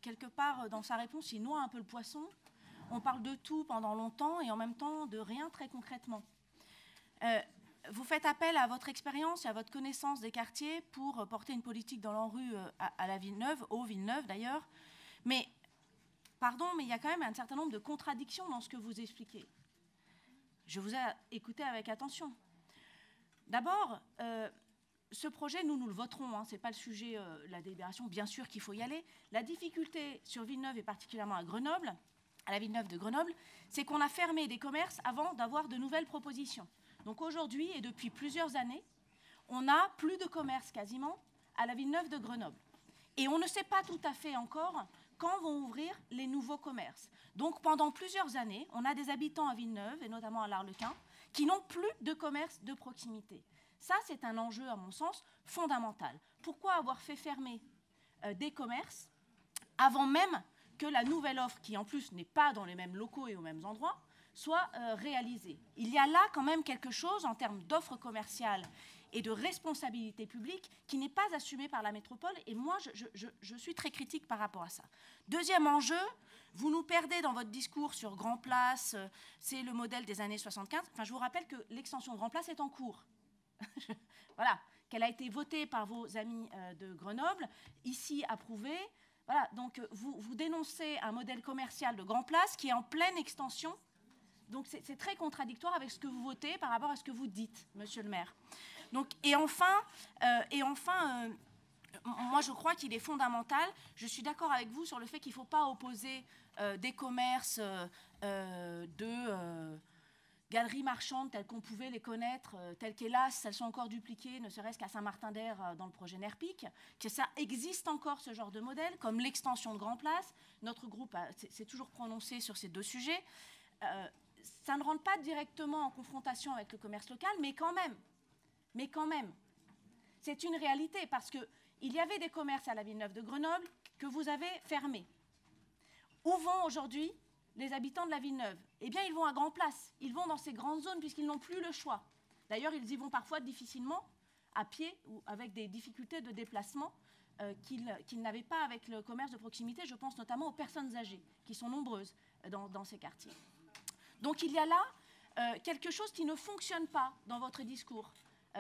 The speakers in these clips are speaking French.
quelque part, dans sa réponse, il noie un peu le poisson. On parle de tout pendant longtemps et en même temps de rien très concrètement. Vous faites appel à votre expérience et à votre connaissance des quartiers pour porter une politique dans l'ANRU à la Villeneuve, au Villeneuve d'ailleurs. Mais, pardon, mais il y a quand même un certain nombre de contradictions dans ce que vous expliquez. Je vous ai écouté avec attention. D'abord, ce projet, nous le voterons, hein, ce n'est pas le sujet de la délibération, bien sûr qu'il faut y aller. La difficulté sur Villeneuve et particulièrement à Grenoble, à la Villeneuve de Grenoble, c'est qu'on a fermé des commerces avant d'avoir de nouvelles propositions. Donc aujourd'hui, et depuis plusieurs années, on n'a plus de commerce quasiment à la Villeneuve de Grenoble. Et on ne sait pas tout à fait encore quand vont ouvrir les nouveaux commerces. Donc pendant plusieurs années, on a des habitants à Villeneuve, et notamment à l'Arlequin, qui n'ont plus de commerce de proximité. Ça, c'est un enjeu, à mon sens, fondamental. Pourquoi avoir fait fermer des commerces avant même que la nouvelle offre, qui en plus n'est pas dans les mêmes locaux et aux mêmes endroits, soit réalisée? Il y a là quand même quelque chose en termes d'offres commerciales et de responsabilité publique qui n'est pas assumée par la métropole. Et moi, je suis très critique par rapport à ça. Deuxième enjeu, vous nous perdez dans votre discours sur Grand Place, c'est le modèle des années 75. Enfin, je vous rappelle que l'extension de Grand Place est en cours. Voilà, qu'elle a été votée par vos amis de Grenoble, ici approuvée. Voilà, donc vous dénoncez un modèle commercial de Grand Place qui est en pleine extension. Donc c'est très contradictoire avec ce que vous votez par rapport à ce que vous dites, monsieur le maire. Donc, et enfin, moi je crois qu'il est fondamental, je suis d'accord avec vous sur le fait qu'il ne faut pas opposer des commerces de galeries marchandes telles qu'on pouvait les connaître, telles qu'hélas, elles sont encore dupliquées, ne serait-ce qu'à Saint-Martin-d'Air dans le projet NERPIC, que ça existe encore ce genre de modèle, comme l'extension de Grand Place. Notre groupe s'est toujours prononcé sur ces deux sujets. Ça ne rentre pas directement en confrontation avec le commerce local, mais quand même, c'est une réalité, parce qu'il y avait des commerces à la Villeneuve de Grenoble que vous avez fermés. Où vont aujourd'hui les habitants de la Villeneuve? Eh bien, ils vont à Grand Place, ils vont dans ces grandes zones puisqu'ils n'ont plus le choix. D'ailleurs, ils y vont parfois difficilement, à pied ou avec des difficultés de déplacement qu'ils n'avaient pas avec le commerce de proximité. Je pense notamment aux personnes âgées, qui sont nombreuses dans ces quartiers. Donc il y a là quelque chose qui ne fonctionne pas dans votre discours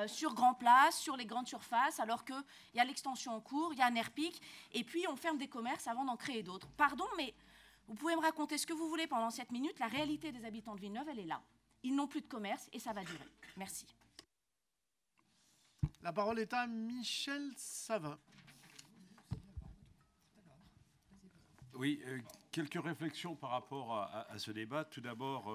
sur Grand Place, sur les grandes surfaces, alors qu'il y a l'extension en cours, il y a un ERPIC, et puis on ferme des commerces avant d'en créer d'autres. Pardon, mais vous pouvez me raconter ce que vous voulez pendant 7 minutes, la réalité des habitants de Villeneuve, elle est là. Ils n'ont plus de commerce et ça va durer. Merci. La parole est à Michel Savin. Oui, quelques réflexions par rapport à ce débat. Tout d'abord,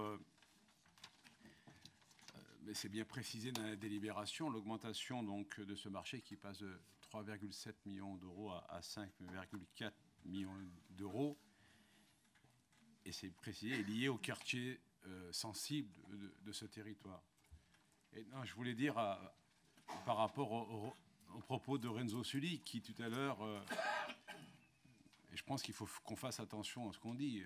mais c'est bien précisé dans la délibération, l'augmentation donc de ce marché qui passe de 3,7 millions d'euros à 5,4 millions d'euros. Et c'est précisé, est lié au quartier sensible de ce territoire. Et non, je voulais dire, par rapport au propos de Renzo Sully, qui tout à l'heure... Et je pense qu'il faut qu'on fasse attention à ce qu'on dit.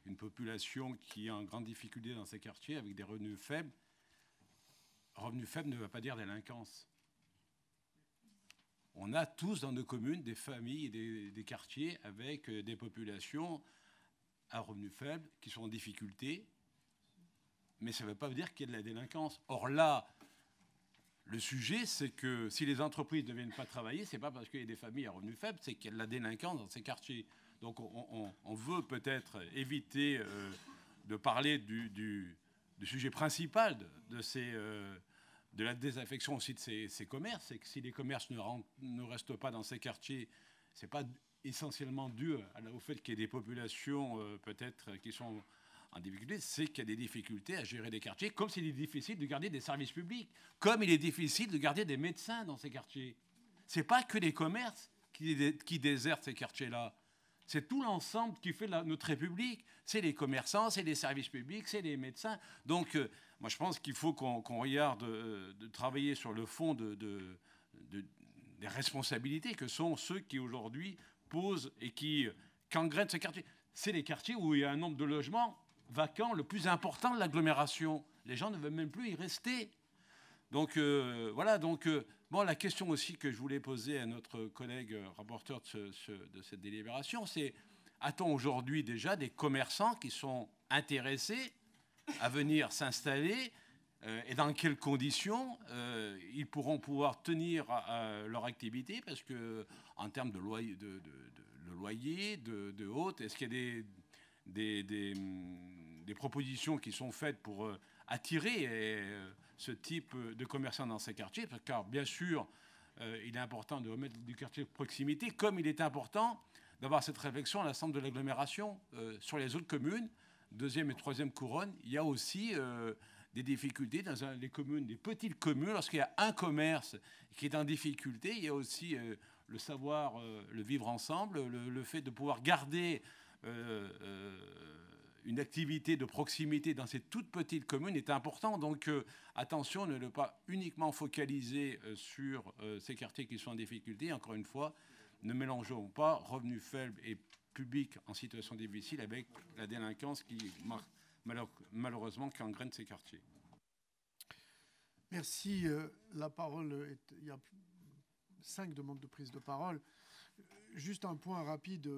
Une population qui est en grande difficulté dans ces quartiers avec des revenus faibles. Revenus faibles ne veut pas dire délinquance. On a tous dans nos communes des familles et des quartiers avec des populations à revenus faibles qui sont en difficulté. Mais ça ne veut pas dire qu'il y a de la délinquance. Or là, le sujet, c'est que si les entreprises ne viennent pas travailler, ce n'est pas parce qu'il y a des familles à revenus faibles, c'est qu'il y a de la délinquance dans ces quartiers. Donc on veut peut-être éviter de parler du sujet principal de la désaffection aussi de ces commerces. C'est que si les commerces ne restent pas dans ces quartiers, ce n'est pas essentiellement dû au fait qu'il y ait des populations peut-être qui sont en difficulté, c'est qu'il y a des difficultés à gérer des quartiers, comme s'il est difficile de garder des services publics, comme il est difficile de garder des médecins dans ces quartiers. Ce n'est pas que les commerces qui désertent ces quartiers-là. C'est tout l'ensemble qui fait notre République. C'est les commerçants, c'est les services publics, c'est les médecins. Donc, moi, je pense qu'il faut qu'on regarde de travailler sur le fond des responsabilités que sont ceux qui, aujourd'hui, posent et qui gangrènent ces quartiers. C'est les quartiers où il y a un nombre de logements vacants le plus important de l'agglomération. Les gens ne veulent même plus y rester. Donc, voilà. Donc, bon, la question aussi que je voulais poser à notre collègue rapporteur de cette délibération, c'est a-t-on aujourd'hui déjà des commerçants qui sont intéressés à venir s'installer et dans quelles conditions ils pourront pouvoir tenir leur activité, parce que en termes de loyer, de hôtes, est-ce qu'il y a des propositions qui sont faites pour attirer ce type de commerçants dans ces quartiers? Car bien sûr, il est important de remettre du quartier de proximité, comme il est important d'avoir cette réflexion à l'ensemble de l'agglomération. Sur les autres communes, deuxième et troisième couronne, il y a aussi des difficultés dans les communes, des petites communes. Lorsqu'il y a un commerce qui est en difficulté, il y a aussi le savoir, le vivre ensemble, le fait de pouvoir garder une activité de proximité dans ces toutes petites communes est important. Donc attention, ne pas uniquement focaliser sur ces quartiers qui sont en difficulté. Encore une fois, ne mélangeons pas revenus faibles et publics en situation difficile avec la délinquance qui malheureusement qui engraine ces quartiers. Merci. La parole il y a 5 demandes de prise de parole. Juste un point rapide.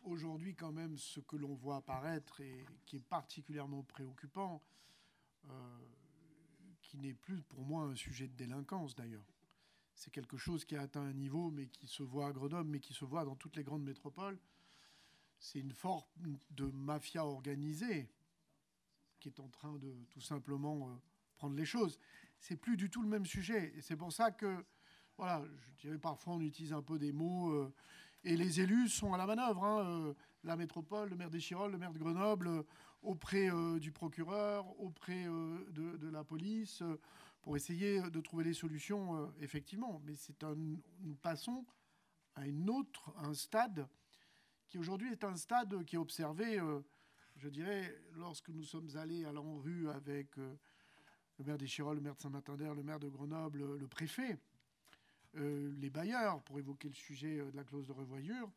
Aujourd'hui, quand même, ce que l'on voit apparaître et qui est particulièrement préoccupant, qui n'est plus pour moi un sujet de délinquance d'ailleurs. C'est quelque chose qui a atteint un niveau, mais qui se voit à Grenoble, mais qui se voit dans toutes les grandes métropoles. C'est une forme de mafia organisée qui est en train de tout simplement prendre les choses. C'est plus du tout le même sujet. Et c'est pour ça que, voilà, je dirais parfois on utilise un peu des mots... et les élus sont à la manœuvre. Hein. La métropole, le maire d'Échirolles, le maire de Grenoble, auprès du procureur, auprès de la police, pour essayer de trouver des solutions, effectivement. Mais nous passons à un stade qui aujourd'hui est un stade qui est observé, je dirais, lorsque nous sommes allés à l'ANRU avec le maire d'Échirolles, le maire de Saint-Martin-d'Air, le maire de Grenoble, le préfet, les bailleurs, pour évoquer le sujet de la clause de revoyure,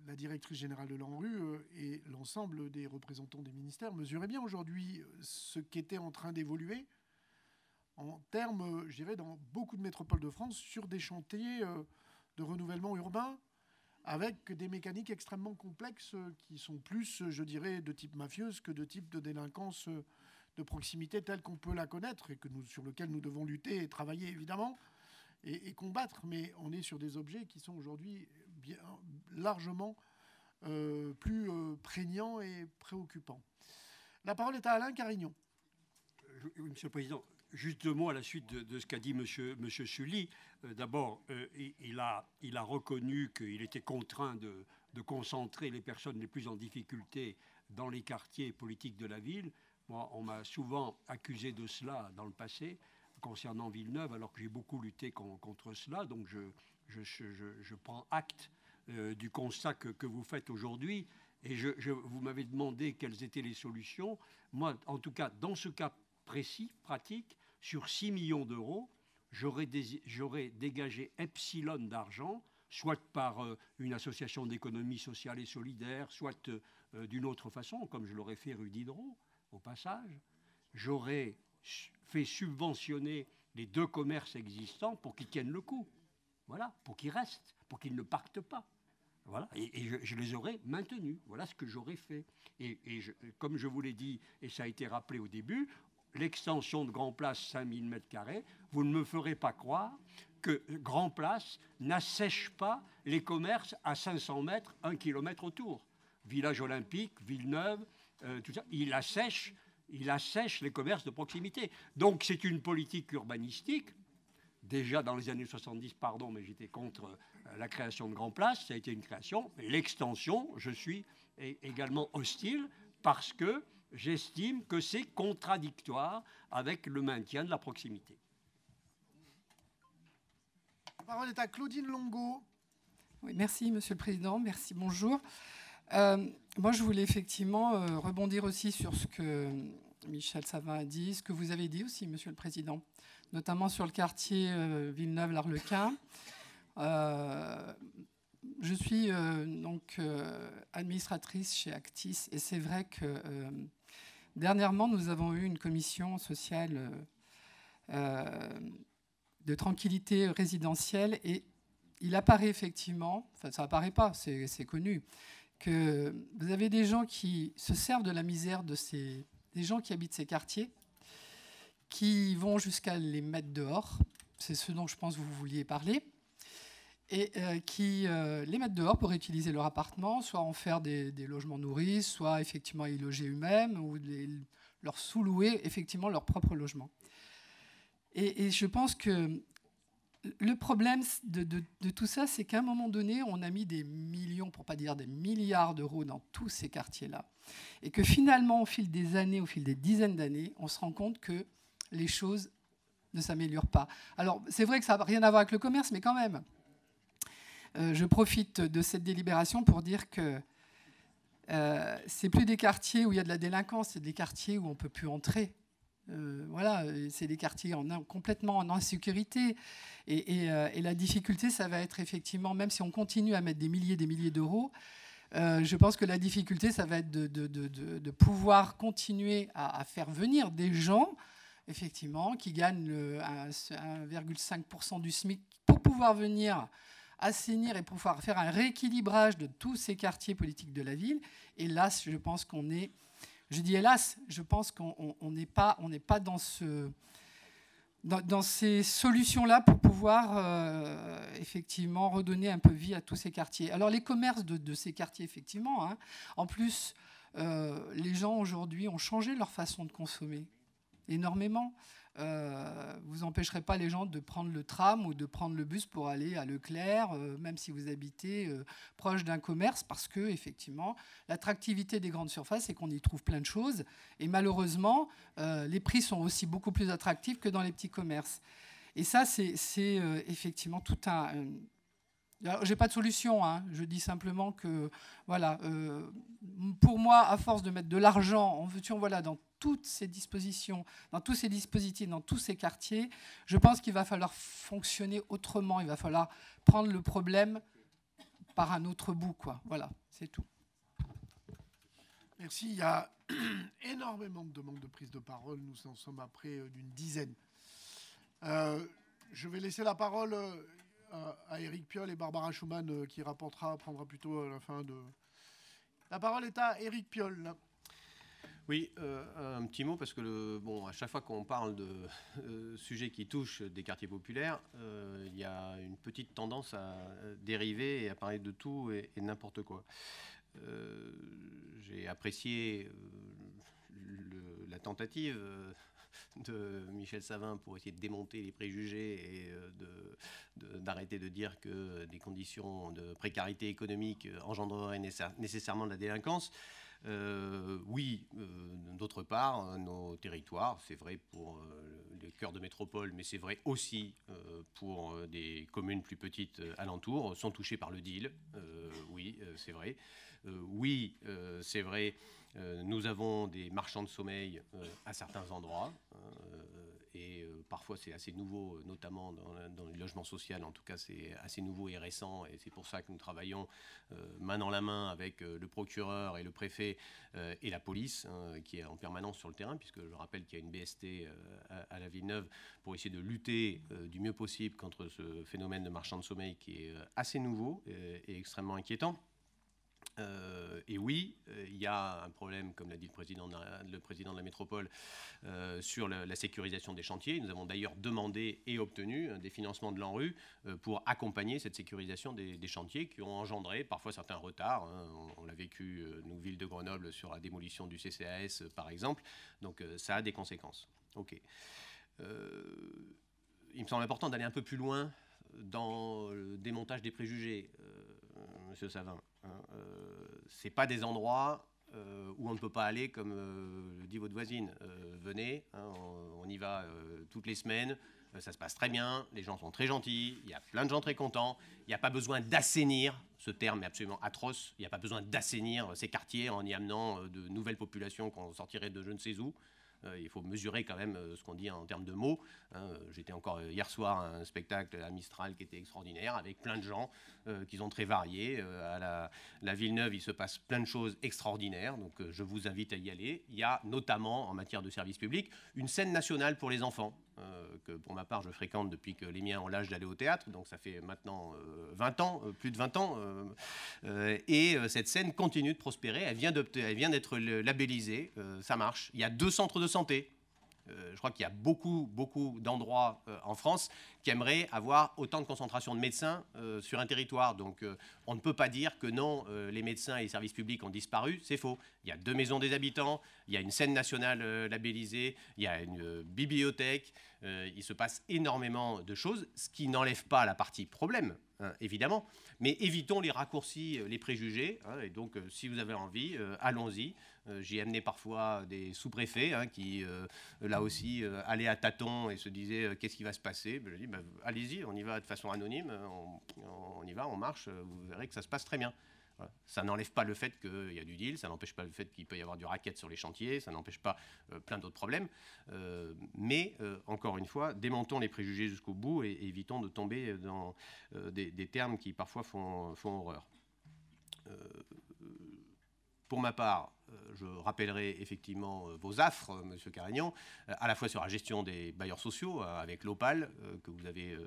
la directrice générale de l'ANRU et l'ensemble des représentants des ministères mesuraient bien aujourd'hui ce qui était en train d'évoluer en termes, je dirais, dans beaucoup de métropoles de France, sur des chantiers de renouvellement urbain, avec des mécaniques extrêmement complexes qui sont plus, je dirais, de type mafieuse que de type de délinquance de proximité telle qu'on peut la connaître et sur lequel nous devons lutter et travailler, évidemment, et combattre. Mais on est sur des objets qui sont aujourd'hui largement plus prégnants et préoccupants. La parole est à Alain Carignon. Oui, Monsieur le Président. Juste 2 mots à la suite de ce qu'a dit Monsieur Sully. D'abord, il a reconnu qu'il était contraint de concentrer les personnes les plus en difficulté dans les quartiers politiques de la ville. Moi, on m'a souvent accusé de cela dans le passé concernant Villeneuve, alors que j'ai beaucoup lutté contre cela. Donc je prends acte du constat que vous faites aujourd'hui. Et vous m'avez demandé quelles étaient les solutions. Moi, en tout cas, dans ce cas précis, pratique, sur 6 millions d'euros, j'aurais dégagé epsilon d'argent, soit par une association d'économie sociale et solidaire, soit d'une autre façon, comme je l'aurais fait rue Diderot, au passage. J'aurais fait subventionner les 2 commerces existants pour qu'ils tiennent le coup. Voilà, pour qu'ils restent, pour qu'ils ne partent pas. Voilà, et je les aurais maintenus. Voilà ce que j'aurais fait. Comme je vous l'ai dit, et ça a été rappelé au début, l'extension de Grand Place, 5000 m², vous ne me ferez pas croire que Grand Place n'assèche pas les commerces à 500 mètres, 1 km autour. Village olympique, Villeneuve, tout ça, il assèche les commerces de proximité. Donc c'est une politique urbanistique. Déjà dans les années 70, pardon, mais j'étais contre la création de Grand Place, ça a été une création. L'extension, je suis également hostile parce que j'estime que c'est contradictoire avec le maintien de la proximité. La parole est à Claudine Longo. Oui, merci, Monsieur le Président. Merci, bonjour. Moi, je voulais effectivement rebondir aussi sur ce que Michel Savin a dit, ce que vous avez dit aussi, Monsieur le Président, notamment sur le quartier Villeneuve-l'Arlequin. Je suis donc administratrice chez Actis et c'est vrai que dernièrement, nous avons eu une commission sociale de tranquillité résidentielle et il apparaît effectivement, enfin ça apparaît pas, c'est connu, que vous avez des gens qui se servent de la misère des gens qui habitent ces quartiers, qui vont jusqu'à les mettre dehors, c'est ce dont je pense que vous vouliez parler, et qui les mettent dehors pour utiliser leur appartement, soit en faire des logements nourrices, soit effectivement y loger eux-mêmes, ou leur sous-louer effectivement leur propre logement. Et je pense que le problème de tout ça, c'est qu'à un moment donné, on a mis des millions, pour ne pas dire des milliards d'euros dans tous ces quartiers-là. Et que finalement, au fil des années, au fil des dizaines d'années, on se rend compte que les choses ne s'améliorent pas. Alors, c'est vrai que ça n'a rien à voir avec le commerce, mais quand même, je profite de cette délibération pour dire que c'est plus des quartiers où il y a de la délinquance, c'est des quartiers où on ne peut plus entrer. Voilà, c'est des quartiers complètement en insécurité. Et la difficulté, ça va être effectivement, même si on continue à mettre des milliers d'euros, je pense que la difficulté, ça va être de pouvoir continuer à faire venir des gens, effectivement, qui gagnent 1,5% du SMIC pour pouvoir venir assainir et pouvoir faire un rééquilibrage de tous ces quartiers politiques de la ville. Et là, je pense qu'on est... Je dis hélas, je pense qu'on n'est pas dans ces solutions-là pour pouvoir effectivement redonner un peu vie à tous ces quartiers. Alors les commerces de ces quartiers, effectivement, hein, en plus, les gens aujourd'hui ont changé leur façon de consommer énormément. Vous n'empêcherez pas les gens de prendre le tram ou de prendre le bus pour aller à Leclerc, même si vous habitez proche d'un commerce, parce que effectivement, l'attractivité des grandes surfaces, c'est qu'on y trouve plein de choses. Et malheureusement, les prix sont aussi beaucoup plus attractifs que dans les petits commerces. Et ça, c'est effectivement tout un... Alors, j'ai pas de solution, hein. Je dis simplement que, voilà, pour moi, à force de mettre de l'argent voilà, dans toutes ces dispositions, dans tous ces dispositifs, dans tous ces quartiers, je pense qu'il va falloir fonctionner autrement. Il va falloir prendre le problème par un autre bout, quoi. Voilà, c'est tout. Merci. Il y a énormément de demandes de prise de parole. Nous en sommes à près d'une dizaine. Je vais laisser la parole à Éric Piolle et Barbara Schumann qui prendra plutôt à la fin de... La parole est à Éric Piolle. Là. Oui, un petit mot, parce que à chaque fois qu'on parle de sujets qui touchent des quartiers populaires, il y a une petite tendance à dériver et à parler de tout et n'importe quoi. J'ai apprécié la tentative de Michel Savin pour essayer de démonter les préjugés et d'arrêter de dire que des conditions de précarité économique engendreraient nécessairement de la délinquance. Oui, d'autre part, nos territoires, c'est vrai pour les cœurs de métropole, mais c'est vrai aussi pour des communes plus petites alentours, sont touchés par le deal. Oui, c'est vrai. Oui, c'est vrai, nous avons des marchands de sommeil à certains endroits. Et parfois c'est assez nouveau, notamment dans le logement social, en tout cas c'est assez nouveau et récent, et c'est pour ça que nous travaillons main dans la main avec le procureur et le préfet et la police, qui est en permanence sur le terrain, puisque je rappelle qu'il y a une BST à la Villeneuve pour essayer de lutter du mieux possible contre ce phénomène de marchand de sommeil qui est assez nouveau et extrêmement inquiétant. Et oui, il y a un problème, comme l'a dit le président de la métropole, sur la sécurisation des chantiers. Nous avons d'ailleurs demandé et obtenu des financements de l'ANRU pour accompagner cette sécurisation des chantiers qui ont engendré parfois certains retards. Hein. On l'a vécu, nous, ville de Grenoble, sur la démolition du CCAS, par exemple. Donc ça a des conséquences. OK. Il me semble important d'aller un peu plus loin dans le démontage des préjugés, Monsieur Savin. C'est pas des endroits où on ne peut pas aller, comme le dit votre voisine. Venez, hein, on y va toutes les semaines, ça se passe très bien, les gens sont très gentils, il y a plein de gens très contents, il n'y a pas besoin d'assainir, ce terme est absolument atroce, il n'y a pas besoin d'assainir ces quartiers en y amenant de nouvelles populations qu'on sortirait de je ne sais où. Il faut mesurer quand même ce qu'on dit en termes de mots. J'étais encore hier soir à un spectacle à Mistral qui était extraordinaire, avec plein de gens qui sont très variés. À la Villeneuve, il se passe plein de choses extraordinaires, donc je vous invite à y aller. Il y a notamment, en matière de service public, une scène nationale pour les enfants. que pour ma part je fréquente depuis que les miens ont l'âge d'aller au théâtre, donc ça fait maintenant 20 ans, plus de 20 ans, et cette scène continue de prospérer, elle vient d'être labellisée, ça marche. Il y a 2 centres de santé. Je crois qu'il y a beaucoup d'endroits en France qui aimeraient avoir autant de concentration de médecins sur un territoire. Donc on ne peut pas dire que non, les médecins et les services publics ont disparu, c'est faux. Il y a 2 maisons des habitants, il y a une scène nationale labellisée, il y a une bibliothèque, il se passe énormément de choses, ce qui n'enlève pas la partie problème, hein, évidemment, mais évitons les raccourcis, les préjugés, hein, et donc si vous avez envie, allons-y. J'ai amené parfois des sous-préfets hein, qui, là aussi, allaient à tâtons et se disaient qu'est-ce qui va se passer. Je dis allez-y, on y va de façon anonyme, on y va, on marche, vous verrez que ça se passe très bien. Voilà. Ça n'enlève pas le fait qu'il y a du deal, ça n'empêche pas le fait qu'il peut y avoir du racket sur les chantiers, ça n'empêche pas plein d'autres problèmes. Mais, encore une fois, démontons les préjugés jusqu'au bout et évitons de tomber dans des termes qui parfois font horreur. Pour ma part, je rappellerai effectivement vos affres, Monsieur Carignan, à la fois sur la gestion des bailleurs sociaux, avec l'Opale, que vous avez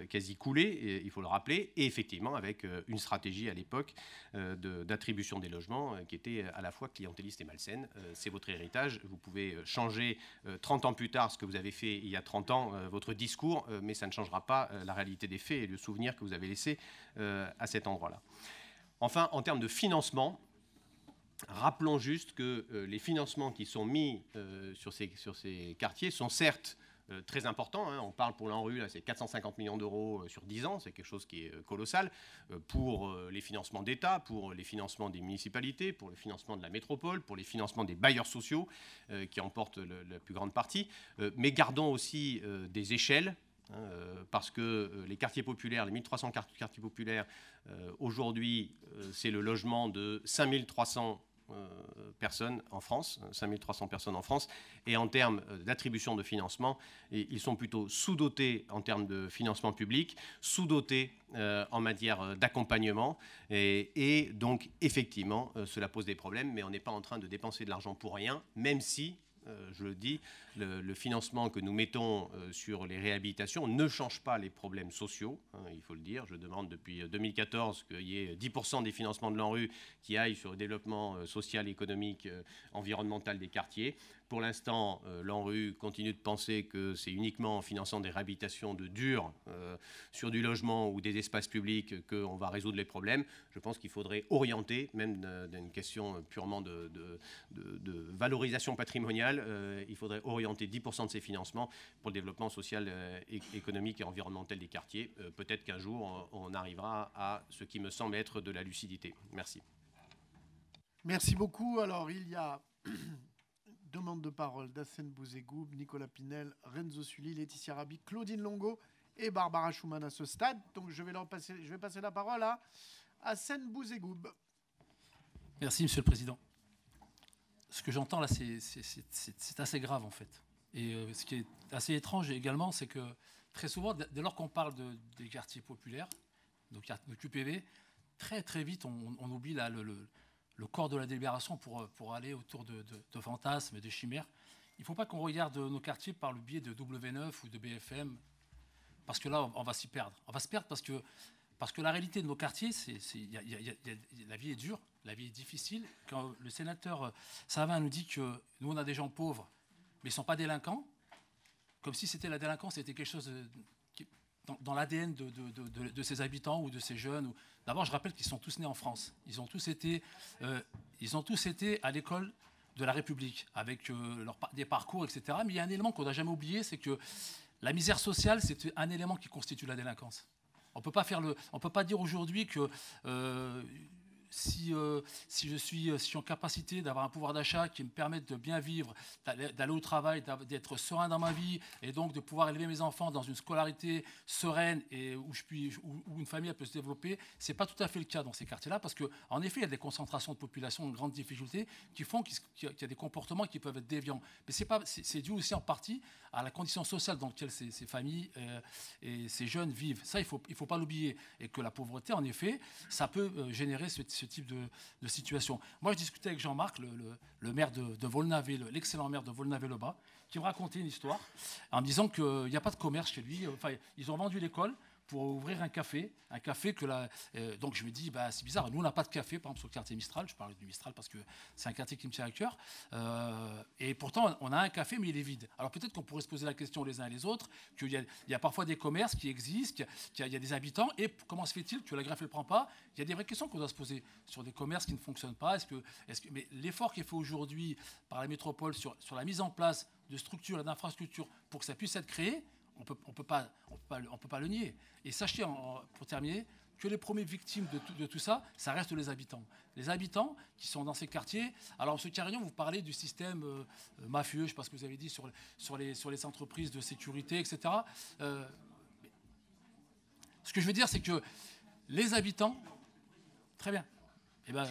quasi coulé, et, il faut le rappeler, et effectivement avec une stratégie à l'époque d'attribution des logements qui était à la fois clientéliste et malsaine. C'est votre héritage. Vous pouvez changer 30 ans plus tard ce que vous avez fait il y a 30 ans, votre discours, mais ça ne changera pas la réalité des faits et le souvenir que vous avez laissé à cet endroit-là. Enfin, en termes de financement, rappelons juste que les financements qui sont mis sur ces quartiers sont certes très importants. Hein. On parle pour l'ANRU, c'est 450 millions d'euros sur 10 ans, c'est quelque chose qui est colossal, pour les financements d'État, pour les financements des municipalités, pour le financement de la métropole, pour les financements des bailleurs sociaux qui en portent la plus grande partie. Mais gardons aussi des échelles. Parce que les quartiers populaires, les 1300 quartiers populaires, aujourd'hui, c'est le logement de 5300 personnes en France, 5300 personnes en France, et en termes d'attribution de financement, ils sont plutôt sous-dotés en termes de financement public, sous-dotés en matière d'accompagnement, et donc effectivement, cela pose des problèmes, mais on n'est pas en train de dépenser de l'argent pour rien, même si, je le dis, le financement que nous mettons sur les réhabilitations ne change pas les problèmes sociaux, hein, il faut le dire. Je demande depuis 2014 qu'il y ait 10% des financements de l'ANRU qui aillent sur le développement social, économique, environnemental des quartiers. Pour l'instant, l'ANRU continue de penser que c'est uniquement en finançant des réhabilitations de dur sur du logement ou des espaces publics qu'on va résoudre les problèmes. Je pense qu'il faudrait orienter, même d'une question purement de valorisation patrimoniale, il faudrait orienter 10% de ces financements pour le développement social, économique et environnemental des quartiers. Peut-être qu'un jour, on arrivera à ce qui me semble être de la lucidité. Merci. Merci beaucoup. Alors, il y a demande de parole d'Hassane Bouzegoub, Nicolas Pinel, Renzo Sully, Laetitia Rabi, Claudine Longo et Barbara Schumann à ce stade. Donc, je vais passer la parole à Hassane Bouzegoub. Merci, Monsieur le Président. Ce que j'entends là, c'est assez grave, en fait. Et ce qui est assez étrange également, c'est que très souvent, dès lors qu'on parle des quartiers populaires, donc de QPV, très très vite, on oublie là, le corps de la délibération pour aller autour de fantasmes, de chimères. Il ne faut pas qu'on regarde nos quartiers par le biais de W9 ou de BFM, parce que là, on va s'y perdre. On va se perdre parce que la réalité de nos quartiers, la vie est dure, la vie est difficile. Quand le sénateur Savin nous dit que nous, on a des gens pauvres, mais ils ne sont pas délinquants, comme si la délinquance était quelque chose dans l'ADN de ces habitants ou de ces jeunes. D'abord, je rappelle qu'ils sont tous nés en France. Ils ont tous été à l'école de la République, avec des parcours, etc. Mais il y a un élément qu'on n'a jamais oublié, c'est que la misère sociale, c'est un élément qui constitue la délinquance. On peut pas dire aujourd'hui que si je suis en capacité d'avoir un pouvoir d'achat qui me permette de bien vivre, d'aller au travail, d'être serein dans ma vie et donc de pouvoir élever mes enfants dans une scolarité sereine et où une famille peut se développer, c'est pas tout à fait le cas dans ces quartiers-là parce qu'en effet, il y a des concentrations de population en grande difficulté qui font qu'il y a des comportements qui peuvent être déviants. Mais c'est dû aussi en partie à la condition sociale dans laquelle ces familles et ces jeunes vivent. Ça, il faut pas l'oublier. Et que la pauvreté, en effet, ça peut générer ce type de situation. Moi, je discutais avec Jean-Marc, le maire de Volnavy, l'excellent maire de Volnavy-le-Bas, qui me racontait une histoire en me disant qu'il n'y a pas de commerce chez lui. Enfin, ils ont vendu l'école pour ouvrir un café que là. Donc je me dis, bah, c'est bizarre, nous on n'a pas de café, par exemple sur le quartier Mistral, je parle du Mistral parce que c'est un quartier qui me tient à cœur, et pourtant on a un café mais il est vide. Alors peut-être qu'on pourrait se poser la question les uns et les autres, qu'il y a parfois des commerces qui existent, qu'il y a des habitants, et comment se fait-il que la greffe ne le prend pas? Il y a des vraies questions qu'on doit se poser sur des commerces qui ne fonctionnent pas. Mais l'effort qui est fait aujourd'hui par la métropole sur la mise en place de structures et d'infrastructures pour que ça puisse être créé, on peut pas le nier. Et sachez, pour terminer, que les premières victimes de tout ça, ça reste les habitants. Les habitants qui sont dans ces quartiers. Alors, M. Carignan, vous parlez du système mafieux, je ne sais pas ce que vous avez dit sur les entreprises de sécurité, etc. Ce que je veux dire, c'est que les habitants, très bien, eh ben,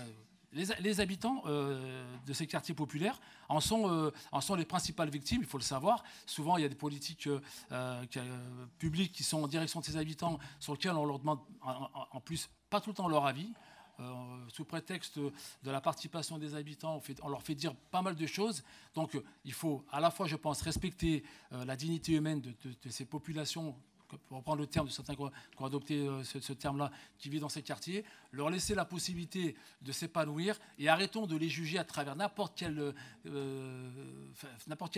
les habitants de ces quartiers populaires en sont les principales victimes, il faut le savoir. Souvent, il y a des politiques publiques qui sont en direction de ces habitants, sur lesquels on leur demande en plus pas tout le temps leur avis. Sous prétexte de la participation des habitants, on leur fait dire pas mal de choses. Donc, il faut à la fois, je pense, respecter la dignité humaine de ces populations, pour reprendre le terme de certains qui ont adopté ce terme-là, qui vivent dans ces quartiers, leur laisser la possibilité de s'épanouir et arrêtons de les juger à travers n'importe quelle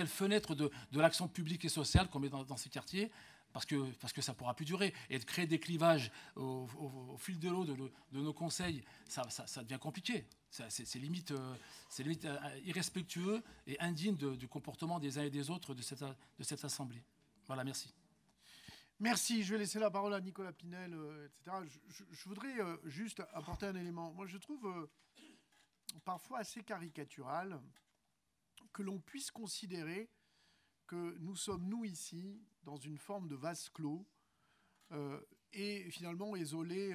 fenêtre de l'action publique et sociale qu'on met dans ces quartiers, parce que ça ne pourra plus durer. Et de créer des clivages au fil de l'eau de nos conseils, ça devient compliqué. C'est limite irrespectueux et indigne du comportement des uns et des autres de cette Assemblée. Voilà, merci. Merci. Je vais laisser la parole à Nicolas Pinel, etc. Je voudrais juste apporter un élément. Moi, je trouve parfois assez caricatural que l'on puisse considérer que nous sommes, nous, ici, dans une forme de vase clos et finalement isolés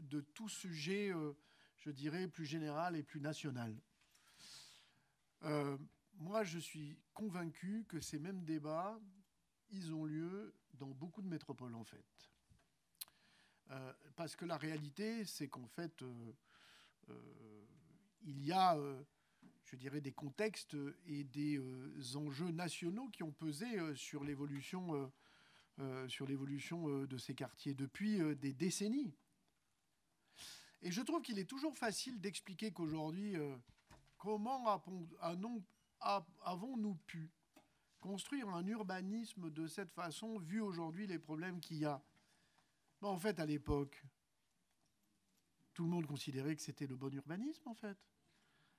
de tout sujet, je dirais, plus général et plus national. Moi, je suis convaincu que ces mêmes débats, ils ont lieu dans beaucoup de métropoles, en fait. Parce que la réalité, c'est qu'en fait, il y a, je dirais, des contextes et des enjeux nationaux qui ont pesé sur l'évolution de ces quartiers depuis des décennies. Et je trouve qu'il est toujours facile d'expliquer qu'aujourd'hui, comment avons-nous pu construire un urbanisme de cette façon, vu aujourd'hui les problèmes qu'il y a. Ben, en fait, à l'époque, tout le monde considérait que c'était le bon urbanisme, en fait.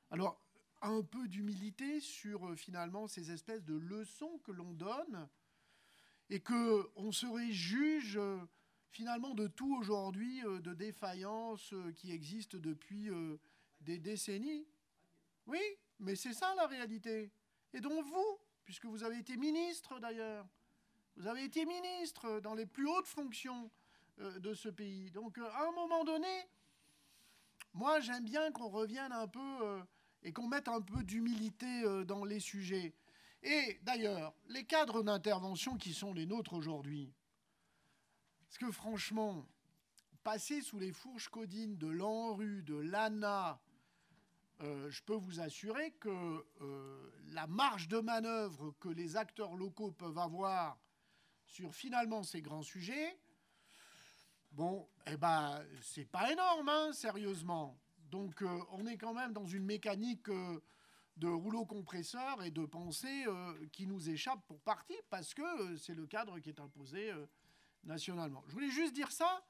Alors, un peu d'humilité sur, finalement, ces espèces de leçons que l'on donne et qu'on serait juge, finalement, de tout aujourd'hui, de défaillances qui existent depuis des décennies. Oui, mais c'est ça, la réalité. Et donc, vous, puisque vous avez été ministre d'ailleurs. Vous avez été ministre dans les plus hautes fonctions de ce pays. Donc, à un moment donné, moi, j'aime bien qu'on revienne un peu et qu'on mette un peu d'humilité dans les sujets. Et d'ailleurs, les cadres d'intervention qui sont les nôtres aujourd'hui, parce que franchement, passer sous les fourches codines de l'ANRU, de l'ANA, je peux vous assurer que la marge de manœuvre que les acteurs locaux peuvent avoir sur finalement ces grands sujets, bon, eh ben, c'est pas énorme, hein, sérieusement. Donc, on est quand même dans une mécanique de rouleau compresseur et de pensée qui nous échappe pour partie parce que c'est le cadre qui est imposé nationalement. Je voulais juste dire ça.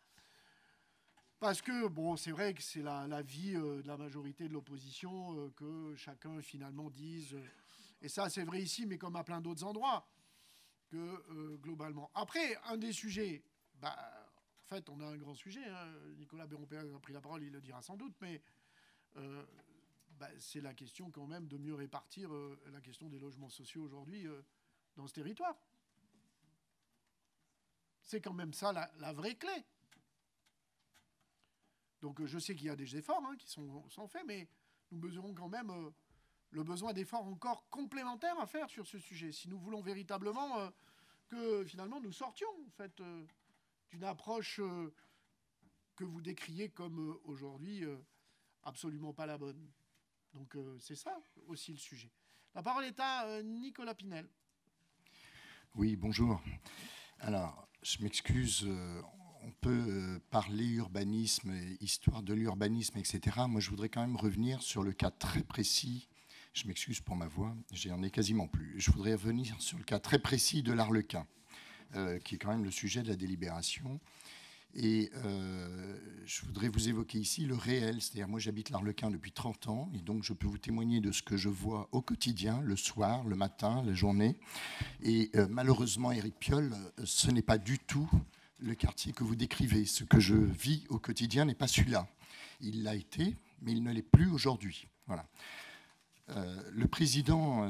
Parce que, bon, c'est vrai que c'est la vie de la majorité de l'opposition que chacun, finalement, dise... et ça, c'est vrai ici, mais comme à plein d'autres endroits, que globalement... Après, un des sujets... Bah, en fait, on a un grand sujet. Hein, Nicolas Bérompé a pris la parole, il le dira sans doute, mais c'est la question quand même de mieux répartir la question des logements sociaux aujourd'hui dans ce territoire. C'est quand même ça la vraie clé. Donc je sais qu'il y a des efforts qui sont faits, mais nous mesurons quand même le besoin d'efforts encore complémentaires à faire sur ce sujet. Si nous voulons véritablement que finalement nous sortions en fait, d'une approche que vous décriez comme aujourd'hui absolument pas la bonne. Donc c'est ça aussi le sujet. La parole est à Nicolas Pinel. Oui, bonjour. Alors, je m'excuse, on peut parler urbanisme, histoire de l'urbanisme, etc. Moi, je voudrais quand même revenir sur le cas très précis. Je m'excuse pour ma voix, j'en ai quasiment plus. Je voudrais revenir sur le cas très précis de l'Arlequin, qui est quand même le sujet de la délibération. Et je voudrais vous évoquer ici le réel. C'est-à-dire, moi, j'habite l'Arlequin depuis 30 ans, et donc je peux vous témoigner de ce que je vois au quotidien, le soir, le matin, la journée. Et malheureusement, Éric Piolle, ce n'est pas du tout le quartier que vous décrivez. Ce que je vis au quotidien n'est pas celui-là. Il l'a été, mais il ne l'est plus aujourd'hui. Voilà. Le président,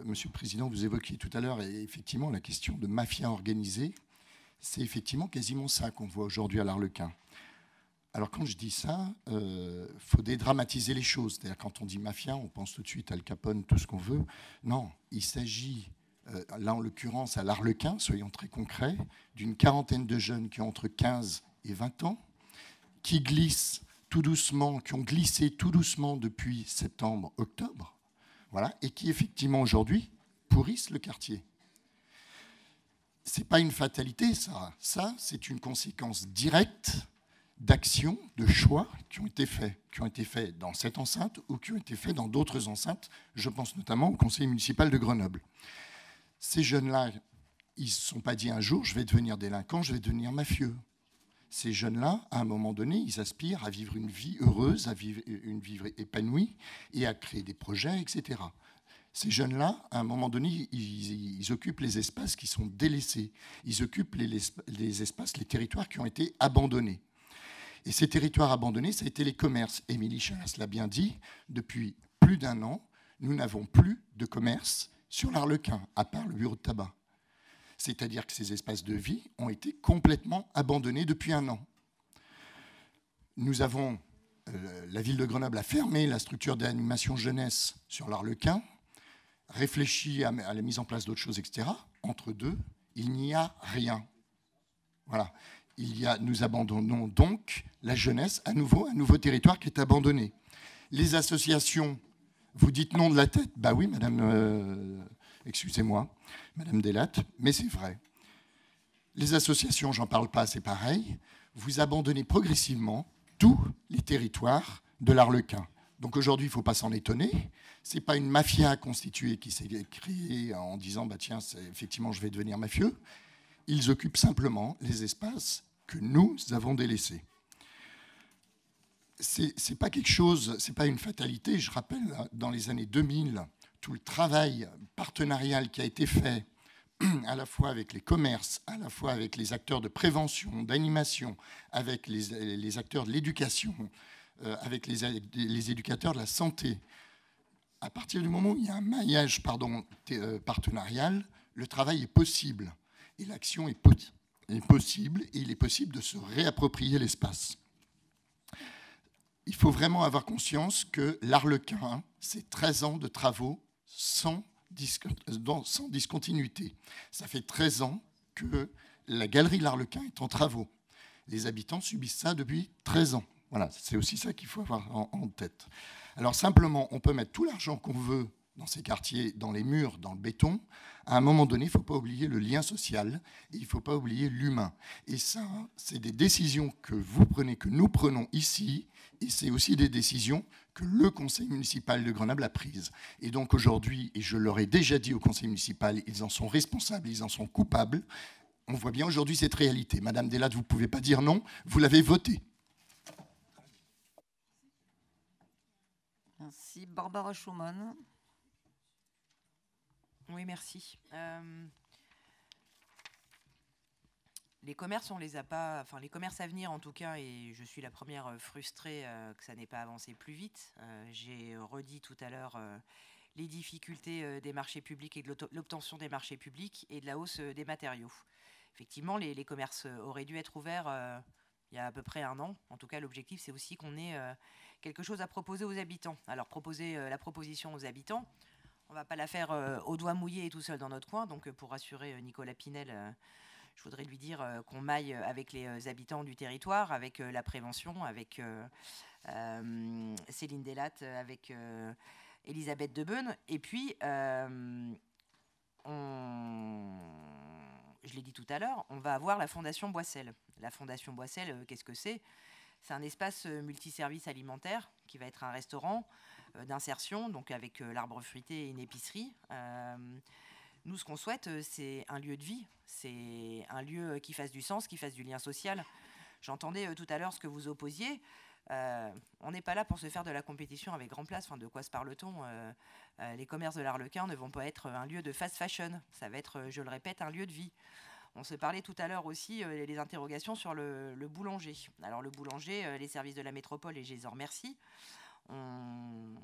Monsieur le Président, vous évoquiez tout à l'heure effectivement la question de mafia organisée. C'est effectivement quasiment ça qu'on voit aujourd'hui à l'Arlequin. Alors quand je dis ça, faut dédramatiser les choses. C'est-à-dire quand on dit mafia, on pense tout de suite à Al Capone, tout ce qu'on veut. Non, il s'agit, là en l'occurrence à l'Arlequin, soyons très concrets, d'une quarantaine de jeunes qui ont entre 15 et 20 ans, qui glissent tout doucement, qui ont glissé tout doucement depuis septembre, octobre, voilà, et qui effectivement aujourd'hui pourrissent le quartier. Ce n'est pas une fatalité, ça. Ça, c'est une conséquence directe d'actions, de choix qui ont été faits dans cette enceinte ou qui ont été faits dans d'autres enceintes. Je pense notamment au conseil municipal de Grenoble. Ces jeunes-là, ils ne se sont pas dit un jour, je vais devenir délinquant, je vais devenir mafieux. Ces jeunes-là, à un moment donné, ils aspirent à vivre une vie heureuse, à vivre une vie épanouie et à créer des projets, etc. Ces jeunes-là, à un moment donné, ils occupent les espaces qui sont délaissés. Ils occupent les espaces, les territoires qui ont été abandonnés. Et ces territoires abandonnés, ça a été les commerces. Émilie Chalas l'a bien dit, depuis plus d'un an, nous n'avons plus de commerce sur l'Arlequin, à part le bureau de tabac. C'est-à-dire que ces espaces de vie ont été complètement abandonnés depuis un an. Nous avons, la ville de Grenoble a fermé la structure d'animation jeunesse sur l'Arlequin, réfléchi à la mise en place d'autres choses, etc. Entre deux, il n'y a rien. Voilà. Nous abandonnons donc la jeunesse à nouveau, un nouveau territoire qui est abandonné. Les associations, vous dites non de la tête. Bah oui, madame, excusez-moi, madame Delatte, mais c'est vrai. Les associations, j'en parle pas, c'est pareil. Vous abandonnez progressivement tous les territoires de l'Arlequin. Donc aujourd'hui, il ne faut pas s'en étonner. Ce n'est pas une mafia constituée qui s'est créée en disant bah, « tiens, effectivement, je vais devenir mafieux ». Ils occupent simplement les espaces que nous avons délaissés. C'est pas quelque chose, c'est pas une fatalité. Je rappelle, dans les années 2000, tout le travail partenarial qui a été fait à la fois avec les commerces, à la fois avec les acteurs de prévention, d'animation, avec les acteurs de l'éducation, avec les éducateurs de la santé. À partir du moment où il y a un maillage partenarial, le travail est possible. Et l'action est possible, et il est possible de se réapproprier l'espace. Il faut vraiment avoir conscience que l'Arlequin, c'est 13 ans de travaux sans discontinuité. Ça fait 13 ans que la galerie de l'Arlequin est en travaux. Les habitants subissent ça depuis 13 ans. Voilà, c'est aussi ça qu'il faut avoir en tête. Alors simplement, on peut mettre tout l'argent qu'on veut dans ces quartiers, dans les murs, dans le béton. À un moment donné, il ne faut pas oublier le lien social et il ne faut pas oublier l'humain. Et ça, c'est des décisions que vous prenez, que nous prenons ici, et c'est aussi des décisions que le conseil municipal de Grenoble a prises. Et donc aujourd'hui, et je leur ai déjà dit au conseil municipal, ils en sont responsables, ils en sont coupables. On voit bien aujourd'hui cette réalité. Madame Delatte, vous ne pouvez pas dire non, vous l'avez voté. Merci. Barbara Schumann. Oui, merci. Les commerces, on les a pas, enfin les commerces à venir en tout cas, et je suis la première frustrée que ça n'ait pas avancé plus vite. J'ai redit tout à l'heure les difficultés des marchés publics et de l'obtention des marchés publics et de la hausse des matériaux. Effectivement, les commerces auraient dû être ouverts il y a à peu près un an. En tout cas, l'objectif, c'est aussi qu'on ait quelque chose à proposer aux habitants. Alors, proposer la proposition aux habitants, on ne va pas la faire au doigt mouillé et tout seul dans notre coin. Donc, pour rassurer Nicolas Pinel, je voudrais lui dire qu'on maille avec les habitants du territoire, avec la prévention, avec Céline Delattre avec Elisabeth Debeune. Et puis, je l'ai dit tout à l'heure, on va avoir la Fondation Boissel. La Fondation Boissel, qu'est-ce que c'est ? C'est un espace multiservice alimentaire qui va être un restaurant d'insertion, donc avec l'arbre fruité et une épicerie. Nous, ce qu'on souhaite, c'est un lieu de vie, c'est un lieu qui fasse du sens, qui fasse du lien social. J'entendais tout à l'heure ce que vous opposiez. On n'est pas là pour se faire de la compétition avec Grand Place. Enfin, de quoi se parle-t-on ? Les commerces de l'Arlequin ne vont pas être un lieu de fast fashion. Ça va être, je le répète, un lieu de vie. On se parlait tout à l'heure aussi, les interrogations sur le boulanger. Alors le boulanger, les services de la métropole, et je les en remercie, ont